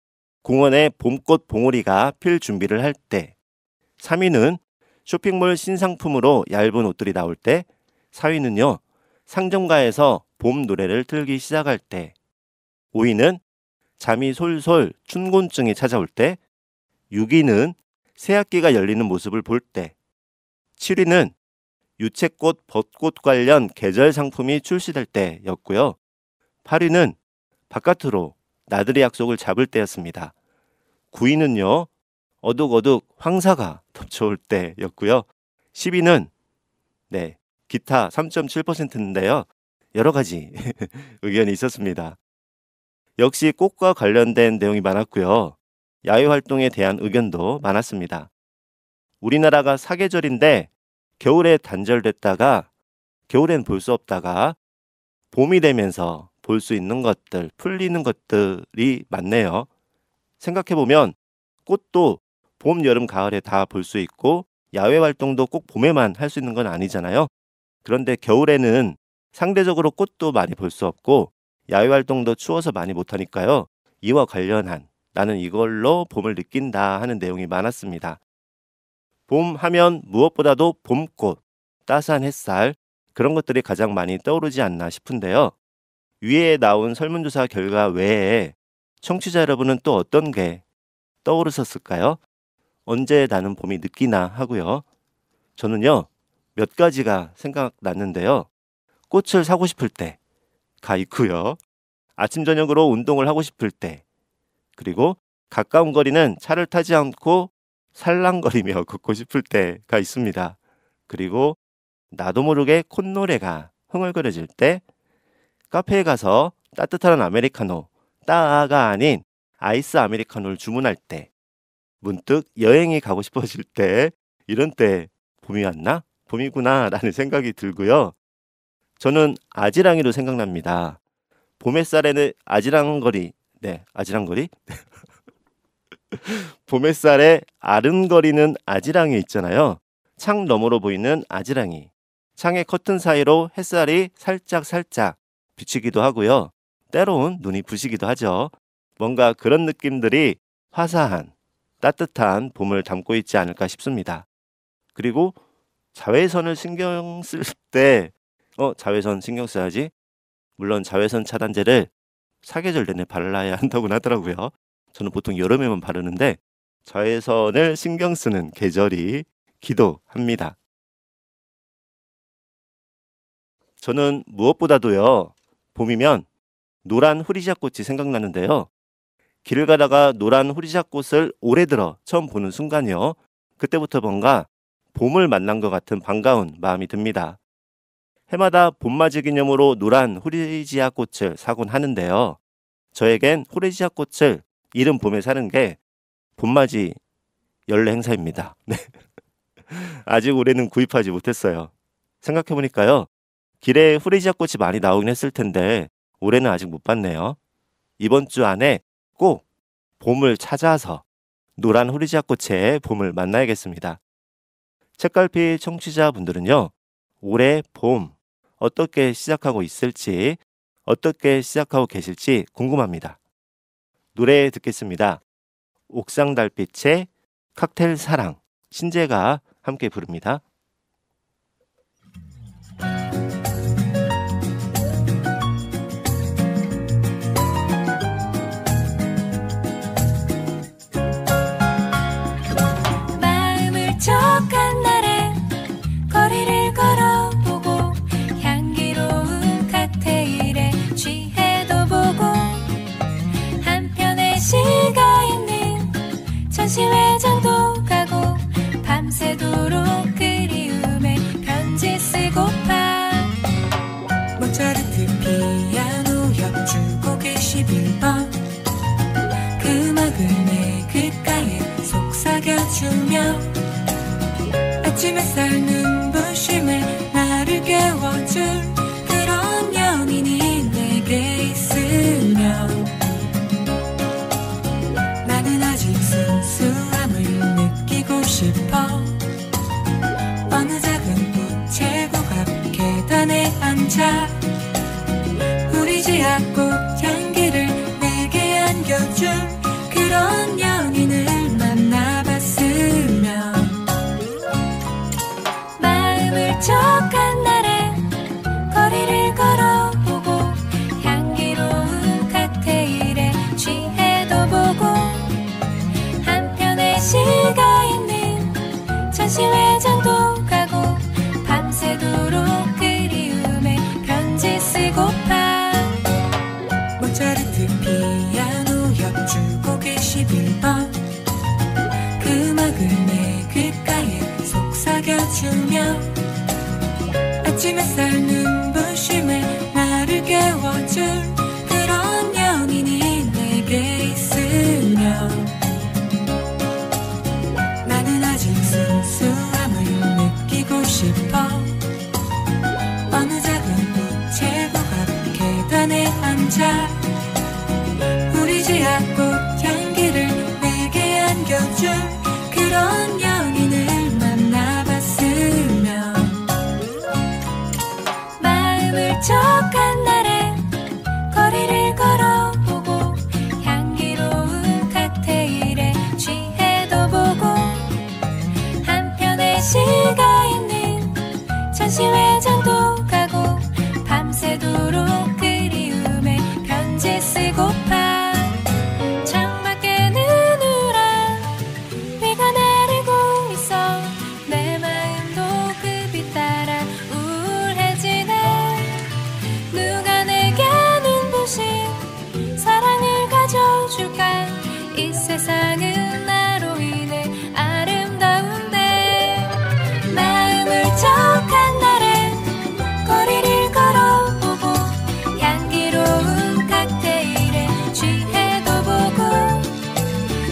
공원에 봄꽃 봉오리가 필 준비를 할 때, 3위는 쇼핑몰 신상품으로 얇은 옷들이 나올 때, 4위는요. 상점가에서 봄 노래를 틀기 시작할 때, 5위는 잠이 솔솔 춘곤증이 찾아올 때, 6위는 새학기가 열리는 모습을 볼 때, 7위는 유채꽃, 벚꽃 관련 계절 상품이 출시될 때였고요. 8위는 바깥으로 나들이 약속을 잡을 때였습니다. 9위는요. 어둑어둑 황사가 덮쳐올 때였고요. 10위는 기타 3.7%인데요. 여러 가지 의견이 있었습니다. 역시 꽃과 관련된 내용이 많았고요. 야외 활동에 대한 의견도 많았습니다. 우리나라가 사계절인데 겨울에 단절됐다가 겨울엔 볼 수 없다가 봄이 되면서 볼 수 있는 것들, 풀리는 것들이 많네요. 생각해보면 꽃도 봄, 여름, 가을에 다 볼 수 있고 야외 활동도 꼭 봄에만 할 수 있는 건 아니잖아요. 그런데 겨울에는 상대적으로 꽃도 많이 볼 수 없고 야외 활동도 추워서 많이 못하니까요. 이와 관련한 나는 이걸로 봄을 느낀다 하는 내용이 많았습니다. 봄 하면 무엇보다도 봄꽃, 따스한 햇살 그런 것들이 가장 많이 떠오르지 않나 싶은데요. 위에 나온 설문조사 결과 외에 청취자 여러분은 또 어떤 게 떠오르셨을까요? 언제 나는 봄이 느끼나 하고요. 저는요. 몇 가지가 생각났는데요. 꽃을 사고 싶을 때가 있고요. 아침 저녁으로 운동을 하고 싶을 때, 그리고 가까운 거리는 차를 타지 않고 살랑거리며 걷고 싶을 때가 있습니다. 그리고 나도 모르게 콧노래가 흥얼거려질 때, 카페에 가서 따뜻한 아메리카노, 따가 아닌 아이스 아메리카노를 주문할 때, 문득 여행이 가고 싶어질 때, 이런 때 봄이 왔나? 봄이구나 라는 생각이 들고요. 저는 아지랑이로 생각납니다. 봄 햇살에는 아지랑거리, 아지랑거리? 봄 햇살에 아른거리는 아지랑이 있잖아요. 창 너머로 보이는 아지랑이. 창의 커튼 사이로 햇살이 살짝 비치기도 하고요. 때로는 눈이 부시기도 하죠. 뭔가 그런 느낌들이 화사한, 따뜻한 봄을 담고 있지 않을까 싶습니다. 그리고 자외선을 신경 쓸 때, 자외선 신경 써야지. 물론 자외선 차단제를 사계절 내내 발라야 한다고 하더라고요. 저는 보통 여름에만 바르는데 자외선을 신경 쓰는 계절이 기도합니다. 저는 무엇보다도요, 봄이면 노란 후리지아 꽃이 생각나는데요. 길을 가다가 노란 후리지아 꽃을 올해 들어 처음 보는 순간이요. 그때부터 뭔가 봄을 만난 것 같은 반가운 마음이 듭니다. 해마다 봄맞이 기념으로 노란 후리지아 꽃을 사곤 하는데요. 저에겐 후리지아 꽃을 이른 봄에 사는 게 봄맞이 연례 행사입니다. 네. 아직 올해는 구입하지 못했어요. 생각해보니까요, 길에 후리지아 꽃이 많이 나오긴 했을 텐데 올해는 아직 못 봤네요. 이번 주 안에 꼭 봄을 찾아서 노란 후리지아 꽃의 봄을 만나야겠습니다. 책갈피 청취자분들은요, 올해 봄 어떻게 시작하고 있을지, 어떻게 시작하고 계실지 궁금합니다. 노래 듣겠습니다. 옥상 달빛의 칵테일 사랑, 신재가 함께 부릅니다. 마음을 촉한 날에 거리를 걸어보고 향기로운 칵테일에 취해도 보고 한편의 시가 있는 전시회장도 가고 밤새도록 그리움에 편지 쓰고파 모차르트 피아노 협주곡 21번 그 음악을 내 귓가에 속삭여주며 아침 햇살 눈부심에 나를 깨워줄 그런 연인이 내게 있으면 나는 아직 순수함을 느끼고 싶어. 어느 작은 우체국 앞 계단에 앉아 후리지아 꽃 향기를 내게 안겨줄 그런 연인을 만나봤으면 마음을 촉한 날에 거리를 걸어보고 향기로운 칵테일에 취해도 보고 한편의 시가 있는 전시회장도 가고 밤새도록 그리움에 편지 쓰고파 모차르트 피아노 협주곡 21번 그 음악을 내 귓가에 속삭여주며 아침 햇살 눈부심에 나를 깨워줄 그런 연인이 내게 있으면 나는 아직 순수함을 느끼고 싶어. 어느 작은 우체국 앞 계단에 앉아 후리지아 꽃 향기를 내게 안겨줄 그런 연인을 만나봤으면 마음을 촉한 날에 거리를 걸어보고 향기로운 칵테일에 취해도 보고 한편의 시가 있는 전시회장도 가고 밤새도록 그리움에 편지 쓰고파 창밖에 눈우라 비가 내리고 이 세상은 나로 인해 아름다운데 마음을 쩍한 날엔 거리를 걸어보고 향기로운 칵테일에 취해도 보고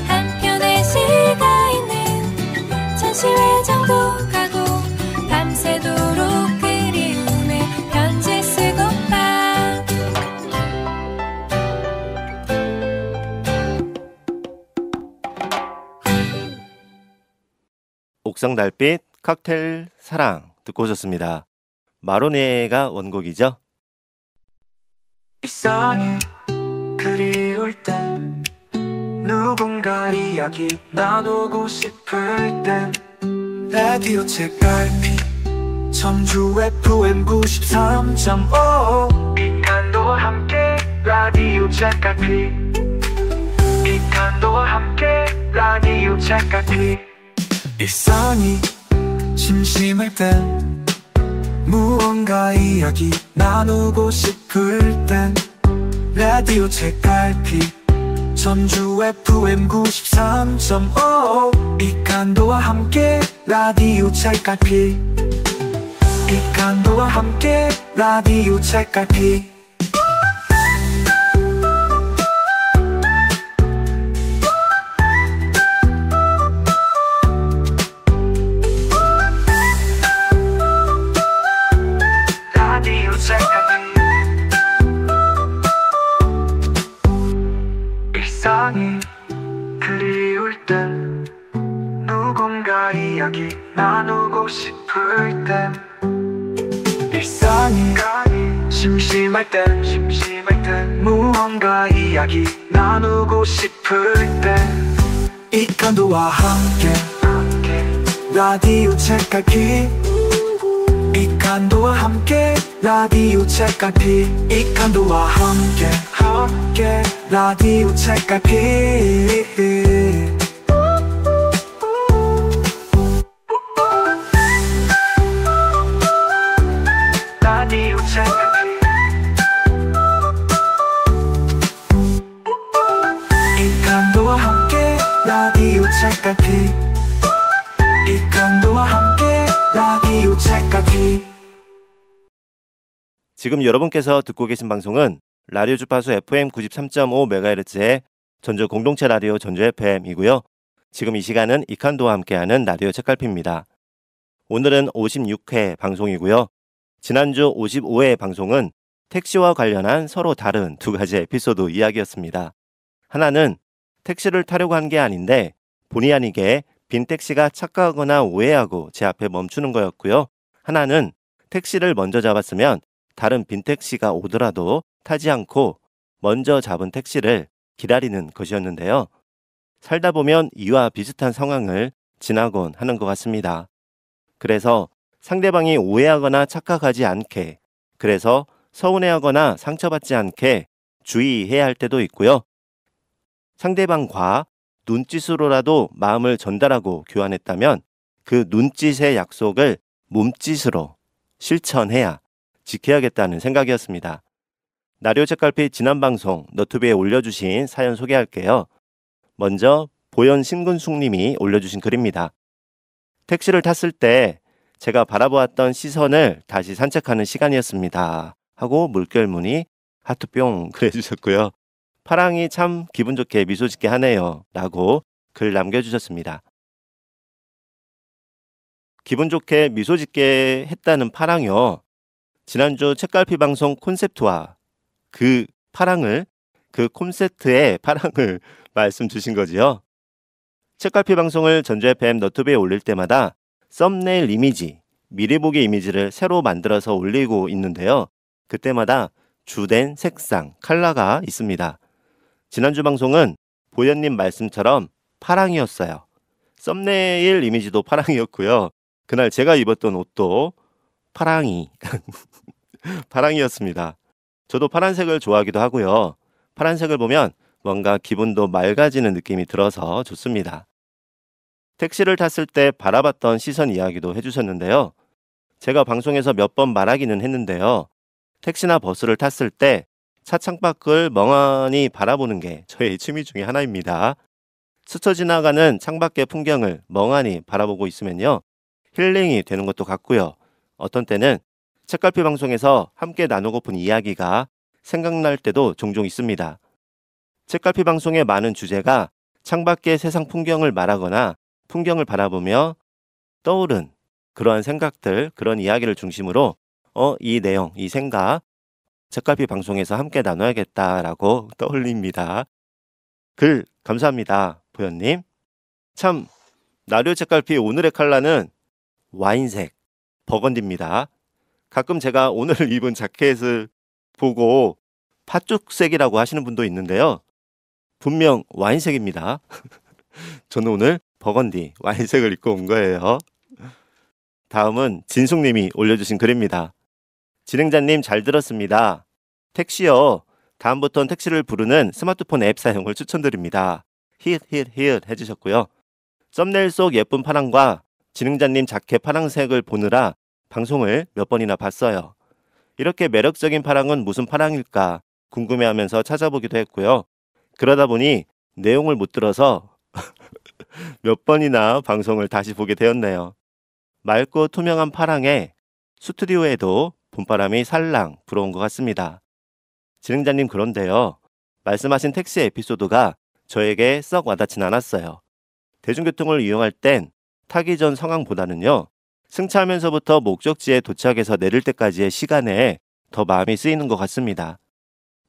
한편의 시가 있는 전시회장도 가고 밤새도록 그리움에 편지 쓰고파. 옥상 달빛 칵테일 사랑 듣고 오셨습니다. 마로네가 원곡이죠. 이상해 그리울 땐 누군가 이야기 나누고 싶을 땐 라디오 책갈피 청주 FM 93.5 이칸도와 함께 라디오 책갈피 이칸도와 함께 라디오 책갈피 일상이 심심할 땐 무언가 이야기 나누고 싶을 땐 라디오 책갈피 전주 FM 93.5 이칸도와 함께 라디오 책갈피 이칸도와 함께 라디오 책갈피 일상이 그리울 땐 누군가 이야기 나누고 싶을 땐 일상이 심심할 땐 무언가 이야기 나누고 싶을 땐 이칸도와 함께 라디오 책갈피 이칸도와 함께 라디오 책갈피 이칸도와 함께 라디오 책갈피 라디오 책갈피 이칸도와 함께 라디오 책갈피 이칸도와 함께 라디오 책갈피. 지금 여러분께서 듣고 계신 방송은 라디오 주파수 FM 93.5MHz의 전주 공동체 라디오 전주 FM이고요. 지금 이 시간은 이칸도와 함께하는 라디오 책갈피입니다. 오늘은 56회 방송이고요. 지난주 55회 방송은 택시와 관련한 서로 다른 두 가지 에피소드 이야기였습니다. 하나는 택시를 타려고 한 게 아닌데 본의 아니게 빈 택시가 착각하거나 오해하고 제 앞에 멈추는 거였고요. 하나는 택시를 먼저 잡았으면 다른 빈 택시가 오더라도 타지 않고 먼저 잡은 택시를 기다리는 것이었는데요. 살다 보면 이와 비슷한 상황을 지나곤 하는 것 같습니다. 그래서 상대방이 오해하거나 착각하지 않게, 그래서 서운해하거나 상처받지 않게 주의해야 할 때도 있고요. 상대방과 눈짓으로라도 마음을 전달하고 교환했다면 그 눈짓의 약속을 몸짓으로 실천해야 지켜야겠다는 생각이었습니다. 라디오 책갈피 지난 방송 너튜브에 올려주신 사연 소개할게요. 먼저 보현 신근숙님이 올려주신 글입니다. 택시를 탔을 때 제가 바라보았던 시선을 다시 산책하는 시간이었습니다. 하고 물결무늬 하트뿅 그래주셨고요. 파랑이 참 기분 좋게 미소 짓게 하네요. 라고 글 남겨주셨습니다. 기분 좋게 미소 짓게 했다는 파랑이요. 지난주 책갈피 방송 콘셉트와 그 파랑을, 그 콘셉트의 파랑을 말씀 주신 거지요. 책갈피 방송을 전주 FM 너튜브에 올릴 때마다 썸네일 이미지, 미리 보기 이미지를 새로 만들어서 올리고 있는데요. 그때마다 주된 색상, 컬러가 있습니다. 지난주 방송은 보현님 말씀처럼 파랑이었어요. 썸네일 이미지도 파랑이었고요. 그날 제가 입었던 옷도 파랑이 파랑이었습니다. 저도 파란색을 좋아하기도 하고요. 파란색을 보면 뭔가 기분도 맑아지는 느낌이 들어서 좋습니다. 택시를 탔을 때 바라봤던 시선 이야기도 해주셨는데요. 제가 방송에서 몇 번 말하기는 했는데요. 택시나 버스를 탔을 때 차 창밖을 멍하니 바라보는 게 저의 취미 중에 하나입니다. 스쳐 지나가는 창밖의 풍경을 멍하니 바라보고 있으면요. 힐링이 되는 것도 같고요. 어떤 때는 책갈피 방송에서 함께 나누고픈 이야기가 생각날 때도 종종 있습니다. 책갈피 방송의 많은 주제가 창밖의 세상 풍경을 말하거나 풍경을 바라보며 떠오른 그러한 생각들, 그런 이야기를 중심으로 이 내용, 이 생각 책갈피 방송에서 함께 나눠야겠다라고 떠올립니다. 글 감사합니다, 보현님. 참, 라디오 책갈피 오늘의 컬러는 와인색, 버건디입니다. 가끔 제가 오늘 입은 자켓을 보고 팥죽색이라고 하시는 분도 있는데요. 분명 와인색입니다. 저는 오늘 버건디, 와인색을 입고 온 거예요. 다음은 진숙님이 올려주신 글입니다. 진행자님 잘 들었습니다. 택시요. 다음부턴 택시를 부르는 스마트폰 앱 사용을 추천드립니다. 히읗 해주셨고요. 썸네일 속 예쁜 파랑과 진행자님 자켓 파랑색을 보느라 방송을 몇 번이나 봤어요. 이렇게 매력적인 파랑은 무슨 파랑일까 궁금해하면서 찾아보기도 했고요. 그러다 보니 내용을 못 들어서 몇 번이나 방송을 다시 보게 되었네요. 맑고 투명한 파랑에 스튜디오에도 봄바람이 살랑 불어온 것 같습니다. 진행자님 그런데요. 말씀하신 택시 에피소드가 저에게 썩 와닿진 않았어요. 대중교통을 이용할 땐 타기 전 상황보다는요. 승차하면서부터 목적지에 도착해서 내릴 때까지의 시간에 더 마음이 쓰이는 것 같습니다.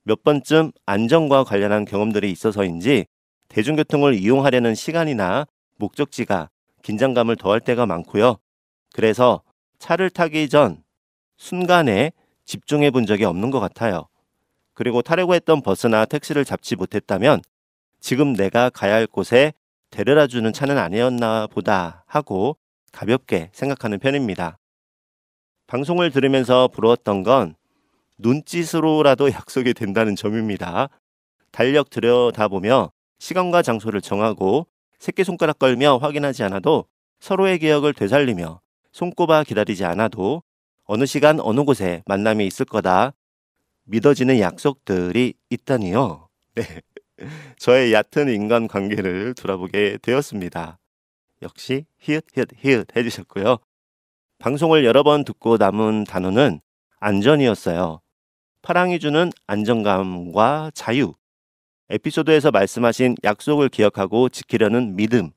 몇 번쯤 안전과 관련한 경험들이 있어서인지 대중교통을 이용하려는 시간이나 목적지가 긴장감을 더할 때가 많고요. 그래서 차를 타기 전 순간에 집중해 본 적이 없는 것 같아요. 그리고 타려고 했던 버스나 택시를 잡지 못했다면 지금 내가 가야 할 곳에 데려다 주는 차는 아니었나 보다 하고 가볍게 생각하는 편입니다. 방송을 들으면서 부러웠던 건 눈짓으로라도 약속이 된다는 점입니다. 달력 들여다보며 시간과 장소를 정하고 새끼손가락 걸며 확인하지 않아도 서로의 기억을 되살리며 손꼽아 기다리지 않아도 어느 시간 어느 곳에 만남이 있을 거다 믿어지는 약속들이 있다니요. 네, 저의 얕은 인간관계를 돌아보게 되었습니다. 역시 히읗 해주셨고요. 방송을 여러 번 듣고 남은 단어는 안전이었어요. 파랑이 주는 안정감과 자유, 에피소드에서 말씀하신 약속을 기억하고 지키려는 믿음,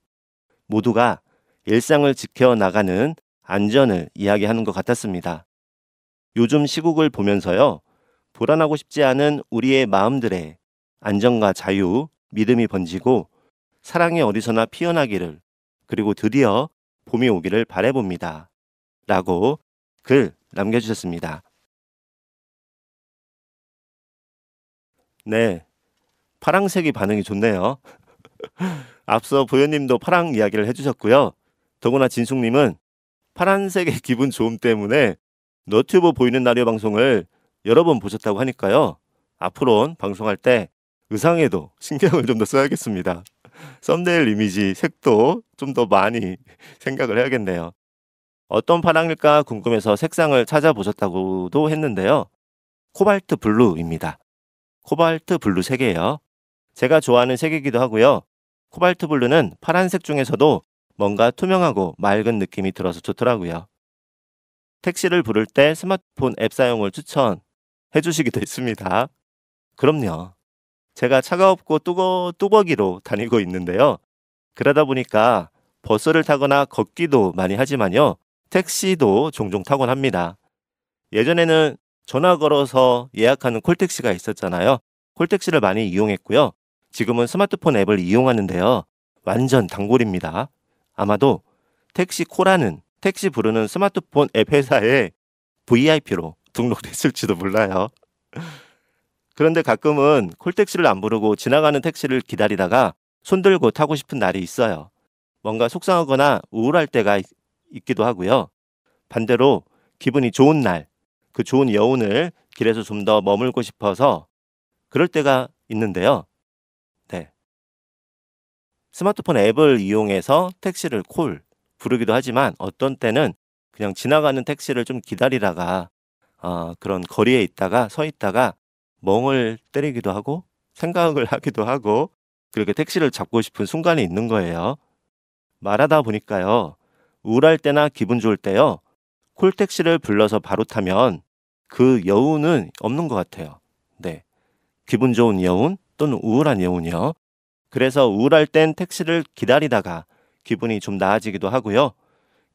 모두가 일상을 지켜나가는 안전을 이야기하는 것 같았습니다. 요즘 시국을 보면서요. 불안하고 싶지 않은 우리의 마음들에 안정과 자유, 믿음이 번지고 사랑이 어디서나 피어나기를 그리고 드디어 봄이 오기를 바라봅니다. 라고 글 남겨주셨습니다. 네, 파랑색이 반응이 좋네요. 앞서 보현님도 파랑 이야기를 해주셨고요. 더구나 진숙님은 파란색의 기분 좋음 때문에 너튜브 보이는 라디오 방송을 여러 번 보셨다고 하니까요. 앞으로는 방송할 때 의상에도 신경을 좀 더 써야겠습니다. 썸네일 이미지 색도 좀 더 많이 생각을 해야겠네요. 어떤 파랑일까 궁금해서 색상을 찾아보셨다고도 했는데요. 코발트 블루입니다. 코발트 블루 색이에요. 제가 좋아하는 색이기도 하고요. 코발트 블루는 파란색 중에서도 뭔가 투명하고 맑은 느낌이 들어서 좋더라고요. 택시를 부를 때 스마트폰 앱 사용을 추천해 주시기도 했습니다. 그럼요. 제가 차가 없고 뚜벅이로 다니고 있는데요. 그러다 보니까 버스를 타거나 걷기도 많이 하지만요. 택시도 종종 타곤 합니다. 예전에는 전화 걸어서 예약하는 콜택시가 있었잖아요. 콜택시를 많이 이용했고요. 지금은 스마트폰 앱을 이용하는데요. 완전 단골입니다. 아마도 택시코라는 택시 부르는 스마트폰 앱 회사에 VIP로 등록됐을지도 몰라요. 그런데 가끔은 콜택시를 안 부르고 지나가는 택시를 기다리다가 손들고 타고 싶은 날이 있어요. 뭔가 속상하거나 우울할 때가 있기도 하고요. 반대로 기분이 좋은 날, 그 좋은 여운을 길에서 좀 더 머물고 싶어서 그럴 때가 있는데요. 네. 스마트폰 앱을 이용해서 택시를 부르기도 하지만 어떤 때는 그냥 지나가는 택시를 좀 기다리다가 그런 거리에 서 있다가 멍을 때리기도 하고 생각을 하기도 하고 그렇게 택시를 잡고 싶은 순간이 있는 거예요. 말하다 보니까요. 우울할 때나 기분 좋을 때요. 콜택시를 불러서 바로 타면 그 여운은 없는 것 같아요. 네, 기분 좋은 여운 또는 우울한 여운이요. 그래서 우울할 땐 택시를 기다리다가 기분이 좀 나아지기도 하고요.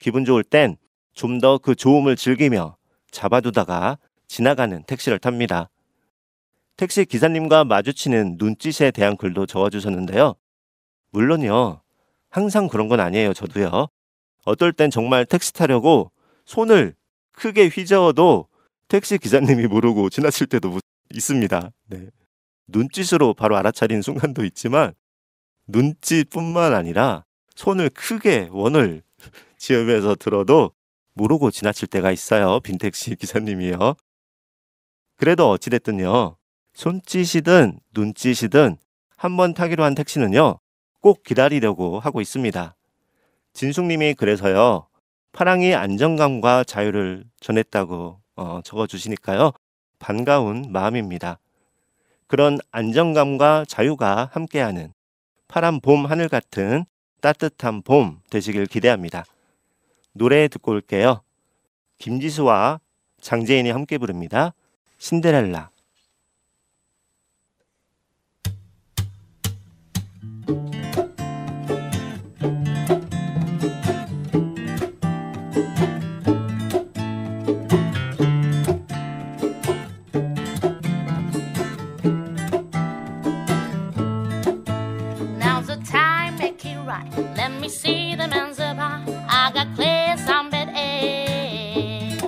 기분 좋을 땐 좀 더 그 좋음을 즐기며 잡아두다가 지나가는 택시를 탑니다. 택시 기사님과 마주치는 눈짓에 대한 글도 적어주셨는데요. 물론요. 항상 그런 건 아니에요. 저도요. 어떨 땐 정말 택시 타려고 손을 크게 휘저어도 택시 기사님이 모르고 지나칠 때도 있습니다. 네. 눈짓으로 바로 알아차린 순간도 있지만 눈짓뿐만 아니라 손을 크게 원을 지으면서 들어도 모르고 지나칠 때가 있어요. 빈택시 기사님이요. 그래도 어찌됐든요. 손짓이든 눈짓이든 한번 타기로 한 택시는요. 꼭 기다리려고 하고 있습니다. 진숙님이 그래서요. 파랑이 안정감과 자유를 전했다고 적어주시니까요. 반가운 마음입니다. 그런 안정감과 자유가 함께하는 파란 봄 하늘 같은 따뜻한 봄 되시길 기대합니다. 노래 듣고 올게요. 김지수와 장재인이 함께 부릅니다. 신데렐라. Now's the time, make it right. Let me see the man's about. I got clear some bad eggs.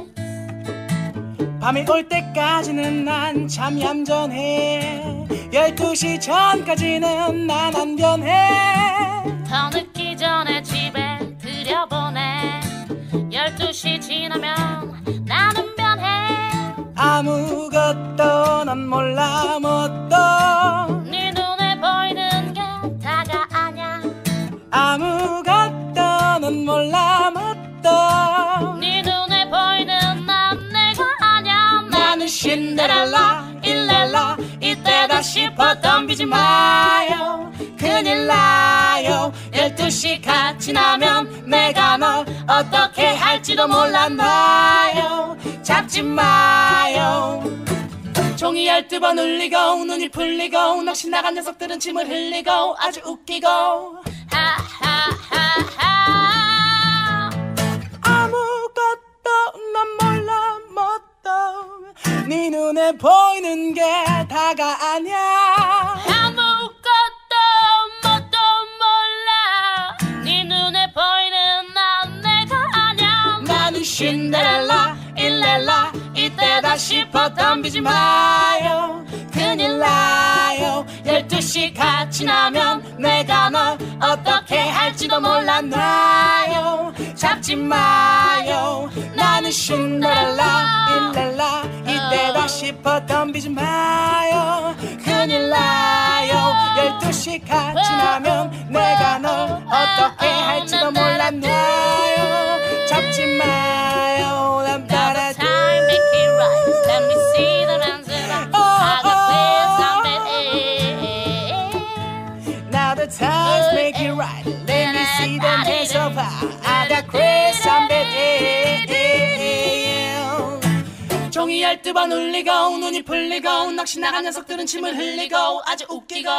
밤이 올 때까지는 난 참 얌전해. 12시 전까지는 난 안 변해. 더 늦기 전에 집에 들여보내. 12시 지나면 나는 변해. 아무것도 난 몰라 뭣도. 네 눈에 보이는 게 다가 아냐. 아무것도 난 몰라 뭣도. 네 눈에 보이는 난 내가 아냐. 나는 신데렐라 일렐라 이때다 싶어 덤비지 마요. 큰일 나요. 12시가 지나면 내가 널 어떻게 할지도 몰라놔요. 잡지 마요. 종이 12번 울리고 눈이 풀리고 넋이 나간 녀석들은 침을 흘리고 아주 웃기고 하하하하. 아무것도 난 몰라 뭣도. 네 눈에 보이는 게 다가 아니야. 아무것도 뭣도 몰라. 네 눈에 보이는 난 내가 아냐. 나는 신데렐라 일렐라 이때다 싶어 덤비지 마요. 큰일 나요. 12시가 지나면 내가 널 어떻게 할지도 몰라놔요. 잡지 마요. 나는 신데렐라 일렐라 이때다 싶어 덤비지 마요. 큰일 나요. 12시가 지나면 내가 널 어떻게 할지도 몰라놔요. 잡지 마요. 난 Now the 따라줘. time, make it right. Let me see the man's about. I got clear some bad eggs. Now the times make it right. Let me see them hands up high. I got Chris on the 종이 12번 울리고 눈이 풀리고 넋이 나간 녀석들은 침을 흘리고 아주 웃기고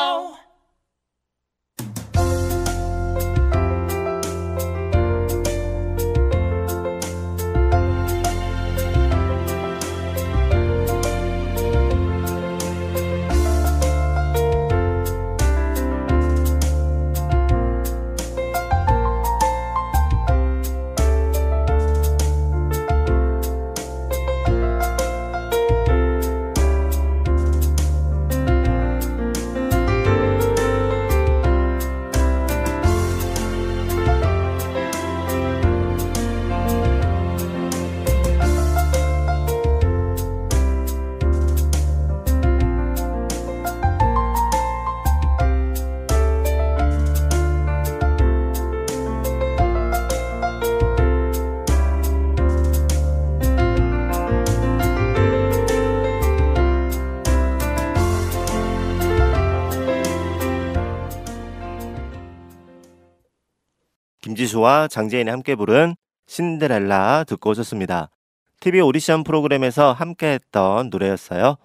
김지수와 장재인이 함께 부른 신데렐라 듣고 오셨습니다. TV 오디션 프로그램에서 함께했던 노래였어요.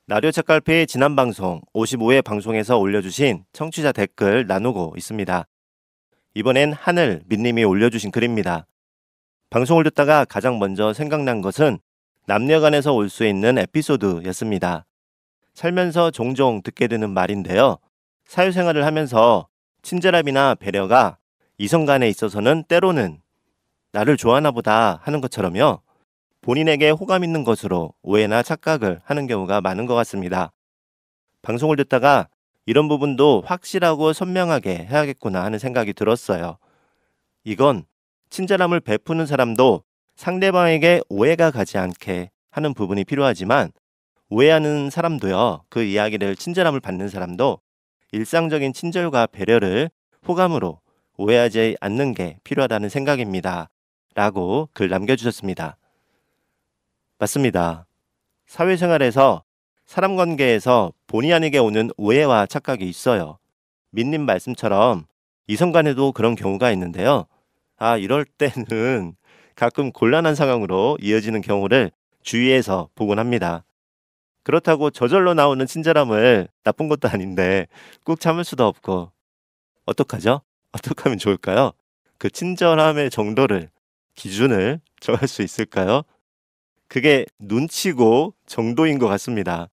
라디오 책갈피 지난 방송 55회 방송에서 올려주신 청취자 댓글 나누고 있습니다. 이번엔 하늘 민님이 올려주신 글입니다. 방송을 듣다가 가장 먼저 생각난 것은 남녀간에서 올 수 있는 에피소드였습니다. 살면서 종종 듣게 되는 말인데요. 사회생활을 하면서 친절함이나 배려가 이성 간에 있어서는 때로는 나를 좋아하나 보다 하는 것처럼요. 본인에게 호감 있는 것으로 오해나 착각을 하는 경우가 많은 것 같습니다. 방송을 듣다가 이런 부분도 확실하고 선명하게 해야겠구나 하는 생각이 들었어요. 이건 친절함을 베푸는 사람도 상대방에게 오해가 가지 않게 하는 부분이 필요하지만 오해하는 사람도요. 그 이야기를 친절함을 받는 사람도 일상적인 친절과 배려를 호감으로 오해하지 않는 게 필요하다는 생각입니다. 라고 글 남겨주셨습니다. 맞습니다. 사회생활에서 사람 관계에서 본의 아니게 오는 오해와 착각이 있어요. 민님 말씀처럼 이성 간에도 그런 경우가 있는데요. 이럴 때는 가끔 곤란한 상황으로 이어지는 경우를 주위에서 보곤 합니다. 그렇다고 저절로 나오는 친절함을 나쁜 것도 아닌데 꾹 참을 수도 없고 어떡하죠? 어떻게 하면 좋을까요? 그 친절함의 정도를 기준을 정할 수 있을까요? 그게 눈치고 정도인 것 같습니다.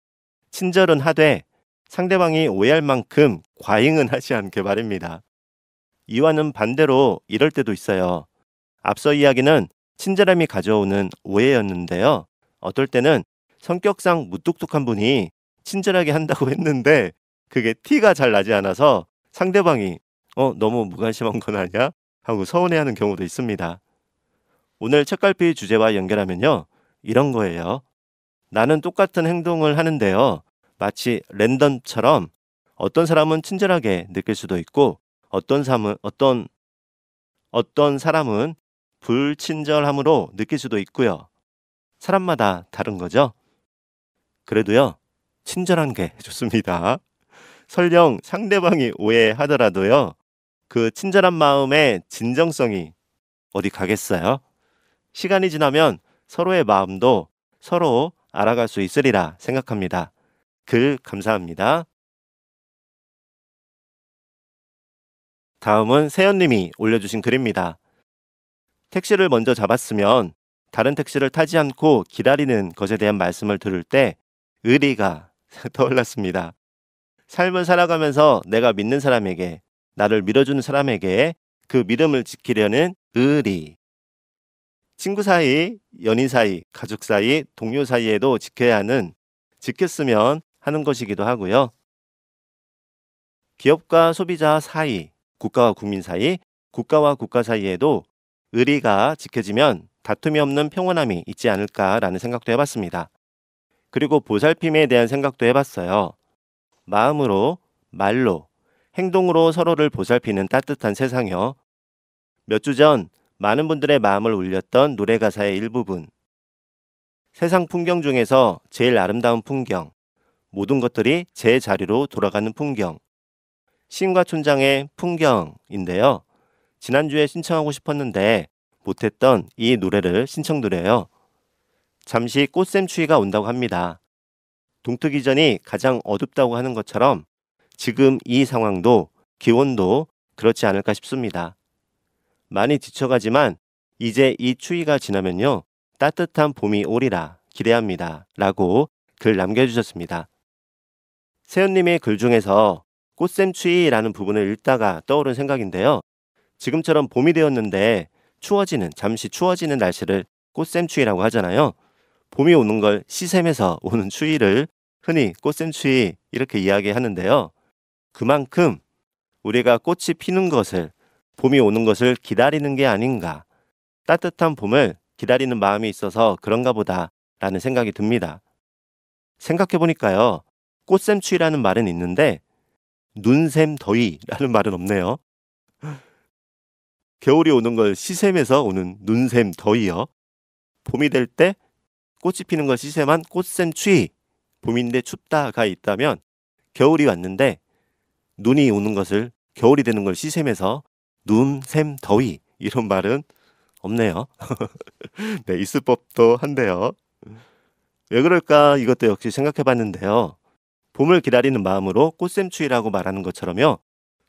친절은 하되 상대방이 오해할 만큼 과잉은 하지 않게 말입니다. 이와는 반대로 이럴 때도 있어요. 앞서 이야기는 친절함이 가져오는 오해였는데요. 어떨 때는 성격상 무뚝뚝한 분이 친절하게 한다고 했는데 그게 티가 잘 나지 않아서 상대방이 너무 무관심한 건 아니야? 하고 서운해하는 경우도 있습니다. 오늘 책갈피 주제와 연결하면요. 이런 거예요. 나는 똑같은 행동을 하는데요. 마치 랜덤처럼 어떤 사람은 친절하게 느낄 수도 있고 어떤 사람은 불친절함으로 느낄 수도 있고요. 사람마다 다른 거죠. 그래도요. 친절한 게 좋습니다. 설령 상대방이 오해하더라도요. 그 친절한 마음의 진정성이 어디 가겠어요? 시간이 지나면 서로의 마음도 서로 알아갈 수 있으리라 생각합니다. 글 감사합니다. 다음은 세연님이 올려주신 글입니다. 택시를 먼저 잡았으면 다른 택시를 타지 않고 기다리는 것에 대한 말씀을 들을 때 의리가 떠올랐습니다. 삶을 살아가면서 내가 믿는 사람에게, 나를 밀어주는 사람에게 그 믿음을 지키려는 의리. 친구 사이, 연인 사이, 가족 사이, 동료 사이에도 지켜야 하는, 지켰으면 하는 것이기도 하고요. 기업과 소비자 사이, 국가와 국민 사이, 국가와 국가 사이에도 의리가 지켜지면 다툼이 없는 평온함이 있지 않을까라는 생각도 해봤습니다. 그리고 보살핌에 대한 생각도 해봤어요. 마음으로, 말로, 행동으로 서로를 보살피는 따뜻한 세상이요. 몇 주 전 많은 분들의 마음을 울렸던 노래 가사의 일부분. 세상 풍경 중에서 제일 아름다운 풍경, 모든 것들이 제 자리로 돌아가는 풍경. 시인과 촌장의 풍경인데요. 지난주에 신청하고 싶었는데 못했던 이 노래를 신청드려요. 잠시 꽃샘추위가 온다고 합니다. 동트기 전이 가장 어둡다고 하는 것처럼 지금 이 상황도 기온도 그렇지 않을까 싶습니다. 많이 지쳐가지만 이제 이 추위가 지나면요. 따뜻한 봄이 오리라 기대합니다. 라고 글 남겨주셨습니다. 세연님의 글 중에서 꽃샘추위라는 부분을 읽다가 떠오른 생각인데요. 지금처럼 봄이 되었는데 잠시 추워지는 날씨를 꽃샘추위라고 하잖아요. 봄이 오는 걸 시샘에서 오는 추위를 흔히 꽃샘추위 이렇게 이야기하는데요. 그만큼 우리가 꽃이 피는 것을, 봄이 오는 것을 기다리는 게 아닌가. 따뜻한 봄을 기다리는 마음이 있어서 그런가 보다 라는 생각이 듭니다. 생각해보니까요. 꽃샘추위라는 말은 있는데 눈샘 더위라는 말은 없네요. 겨울이 오는 걸 시샘에서 오는 눈샘 더위요. 봄이 될 때 꽃이 피는 걸 시샘한 꽃샘추위. 봄인데 춥다가 있다면 겨울이 왔는데 눈이 오는 것을, 겨울이 되는 걸 시샘에서 눈, 샘, 더위 이런 말은 없네요. 네, 있을 법도 한데요. 왜 그럴까 이것도 역시 생각해봤는데요. 봄을 기다리는 마음으로 꽃샘추위라고 말하는 것처럼요.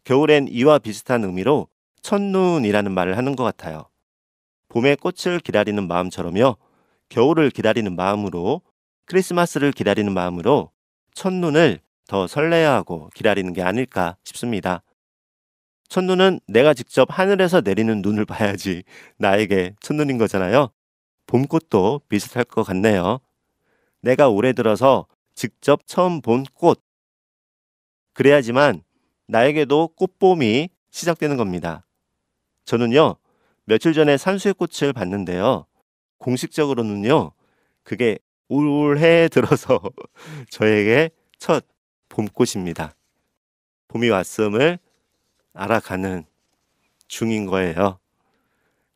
겨울엔 이와 비슷한 의미로 첫눈이라는 말을 하는 것 같아요. 봄의 꽃을 기다리는 마음처럼요. 겨울을 기다리는 마음으로, 크리스마스를 기다리는 마음으로 첫눈을 더 설레어하고 기다리는 게 아닐까 싶습니다. 첫눈은 내가 직접 하늘에서 내리는 눈을 봐야지 나에게 첫눈인 거잖아요. 봄꽃도 비슷할 것 같네요. 내가 올해 들어서 직접 처음 본 꽃. 그래야지만 나에게도 꽃봄이 시작되는 겁니다. 저는요, 며칠 전에 산수의 꽃을 봤는데요. 공식적으로는요, 그게 올해 들어서 저에게 첫 봄꽃입니다. 봄이 왔음을 알아가는 중인 거예요.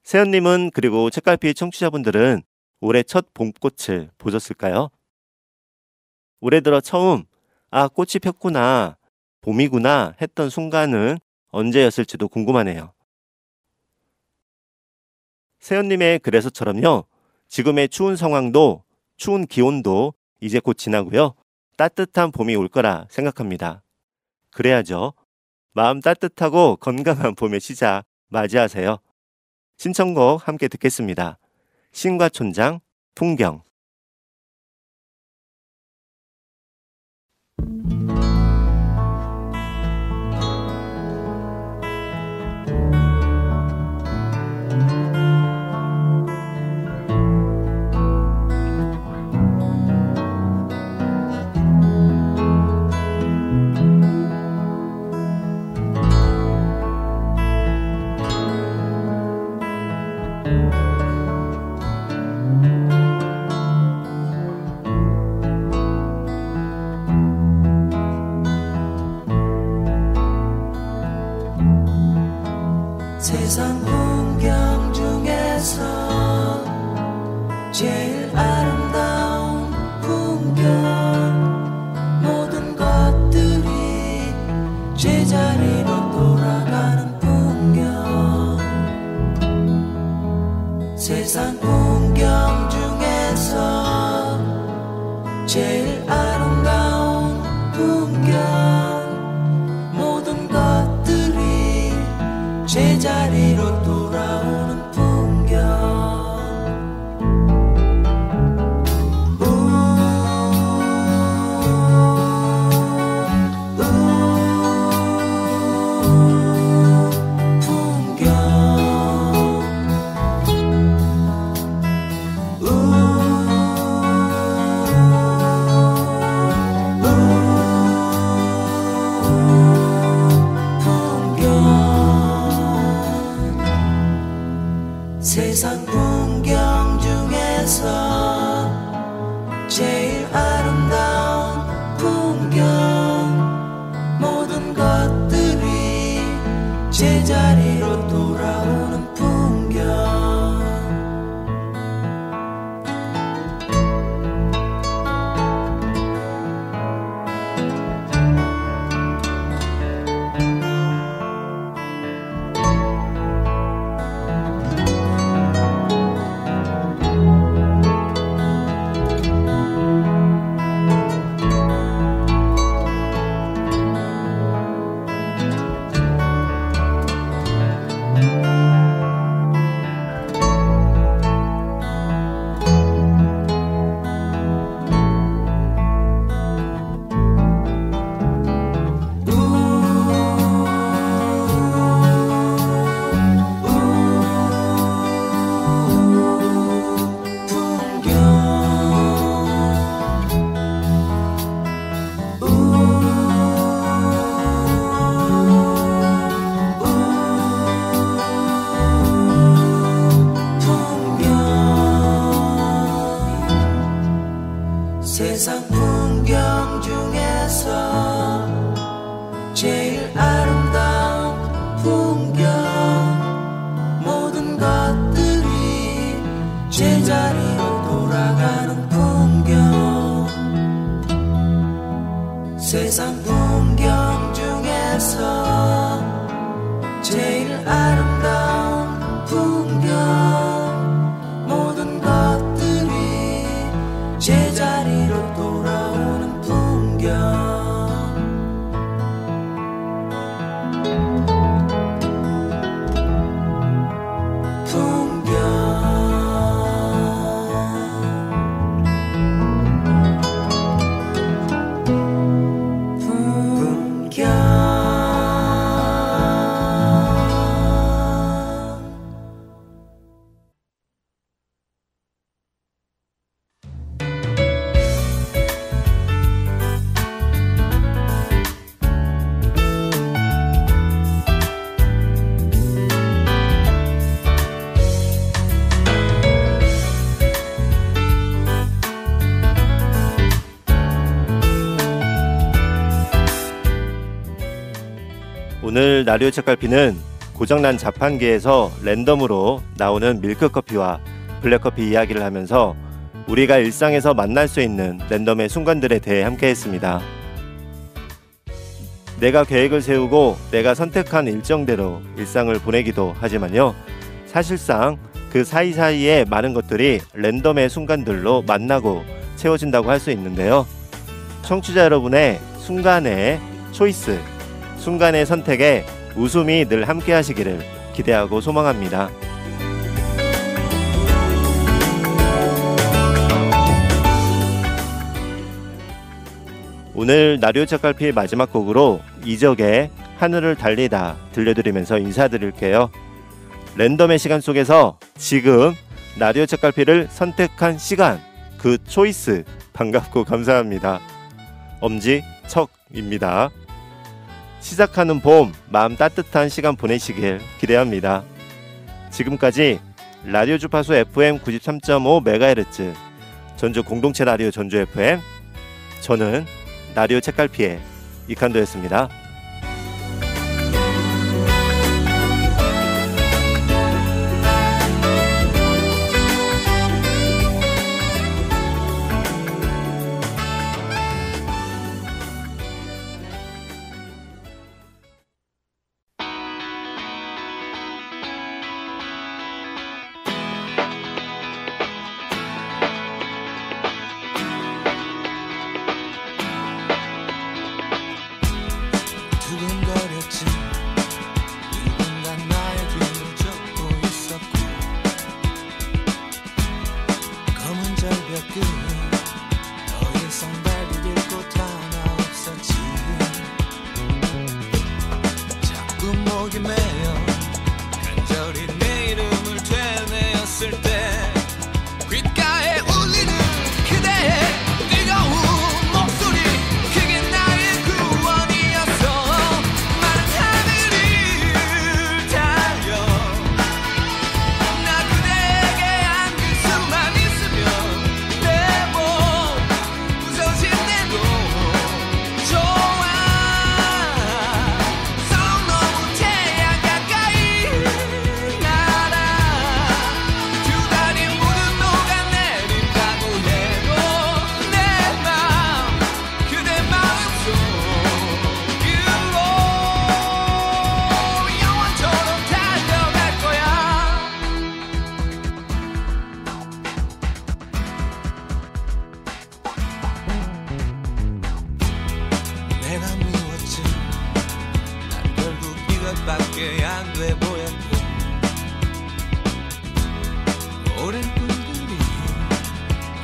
세연님은 그리고 책갈피 청취자분들은 올해 첫 봄꽃을 보셨을까요? 올해 들어 처음 꽃이 폈구나, 봄이구나 했던 순간은 언제였을지도 궁금하네요. 세연님의 글에서처럼요. 지금의 추운 상황도 추운 기온도 이제 곧 지나고요. 따뜻한 봄이 올 거라 생각합니다. 그래야죠. 마음 따뜻하고 건강한 봄의 시작 맞이하세요. 신청곡 함께 듣겠습니다. 신과촌장 풍경. 세상 풍경 중에서 제일 아름다운 풍경, 모든 것들이 제자리로 돌아가는 풍경. 세상 풍경 중에서 제일 아름다운 풍경, 모든 것들이 제자리로 돌아오는 풍경. 세상 풍경 중에서 제일 아름다운 풍경, 모든 것들이 제자리로 돌아오는 풍경. 세상 풍경 중에서 제일 아름다운 풍경, 모든 것들이 제자리로 돌아가는 풍경. 세상 풍경 중에서 제일 아름다운 오늘 라디오 책갈피는 고장난 자판기에서 랜덤으로 나오는 밀크커피와 블랙커피 이야기를 하면서 우리가 일상에서 만날 수 있는 랜덤의 순간들에 대해 함께 했습니다. 내가 계획을 세우고 내가 선택한 일정대로 일상을 보내기도 하지만요, 사실상 그 사이사이에 많은 것들이 랜덤의 순간들로 만나고 채워진다고 할 수 있는데요. 청취자 여러분의 순간의 초이스, 순간의 선택에 웃음이 늘 함께 하시기를 기대하고 소망합니다. 오늘 라디오 책갈피의 마지막 곡으로 이적의 하늘을 달리다 들려드리면서 인사드릴게요. 랜덤의 시간 속에서 지금 라디오 책갈피를 선택한 시간, 그 초이스 반갑고 감사합니다. 엄지척입니다. 시작하는 봄, 마음 따뜻한 시간 보내시길 기대합니다. 지금까지 라디오 주파수 FM 93.5MHz 전주 공동체 라디오 전주 FM, 저는 라디오 책갈피의 이칸도였습니다. 두근거렸지. 누군가 나의 뒤를 쫓고 있었고, 검은 절벽 끝 더 이상 발디딜 곳 하나 없었지. 자꾸 목이 메여 간절히 내 이름을 되뇌었을 때 귓가에 울리는 그대의 뜨거운 목소리, 그게 나의 구원이었어. 마른 하늘을 달려 나 그대에게 안길 수만 있으면 내 몸 부서질 때도 좋아. 성 너무 태양 가까이 날아 두 다리 모두 녹아내린다고 해도 내 맘 그대 마음속으로 영원토록 달려갈 거야. 내가 미웠지. 난 결국 이것밖에 안 돼 보였고, 오랜 꿈들이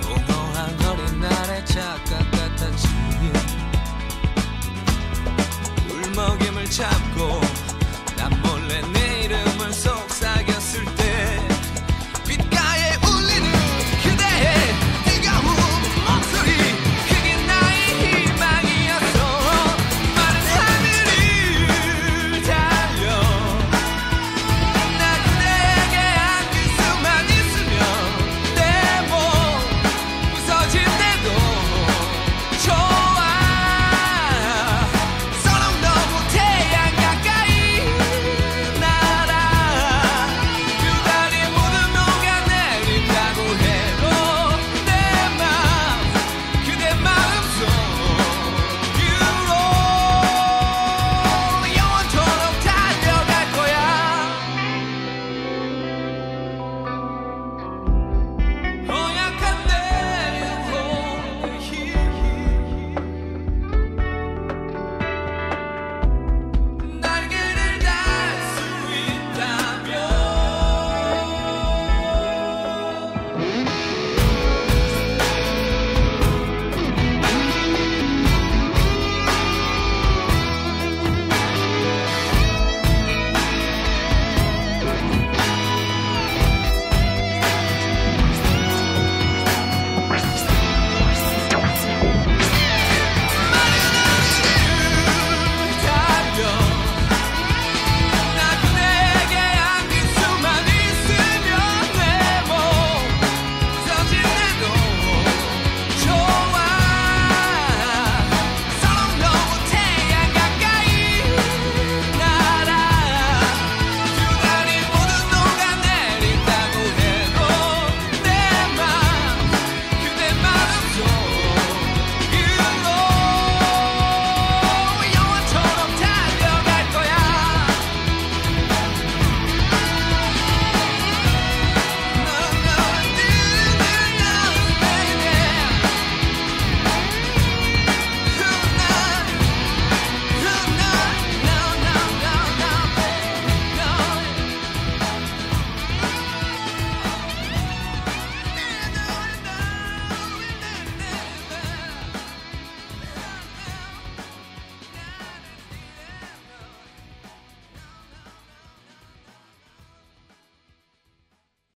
공허한 어린 날의 착각 같았지. 울먹임을 참고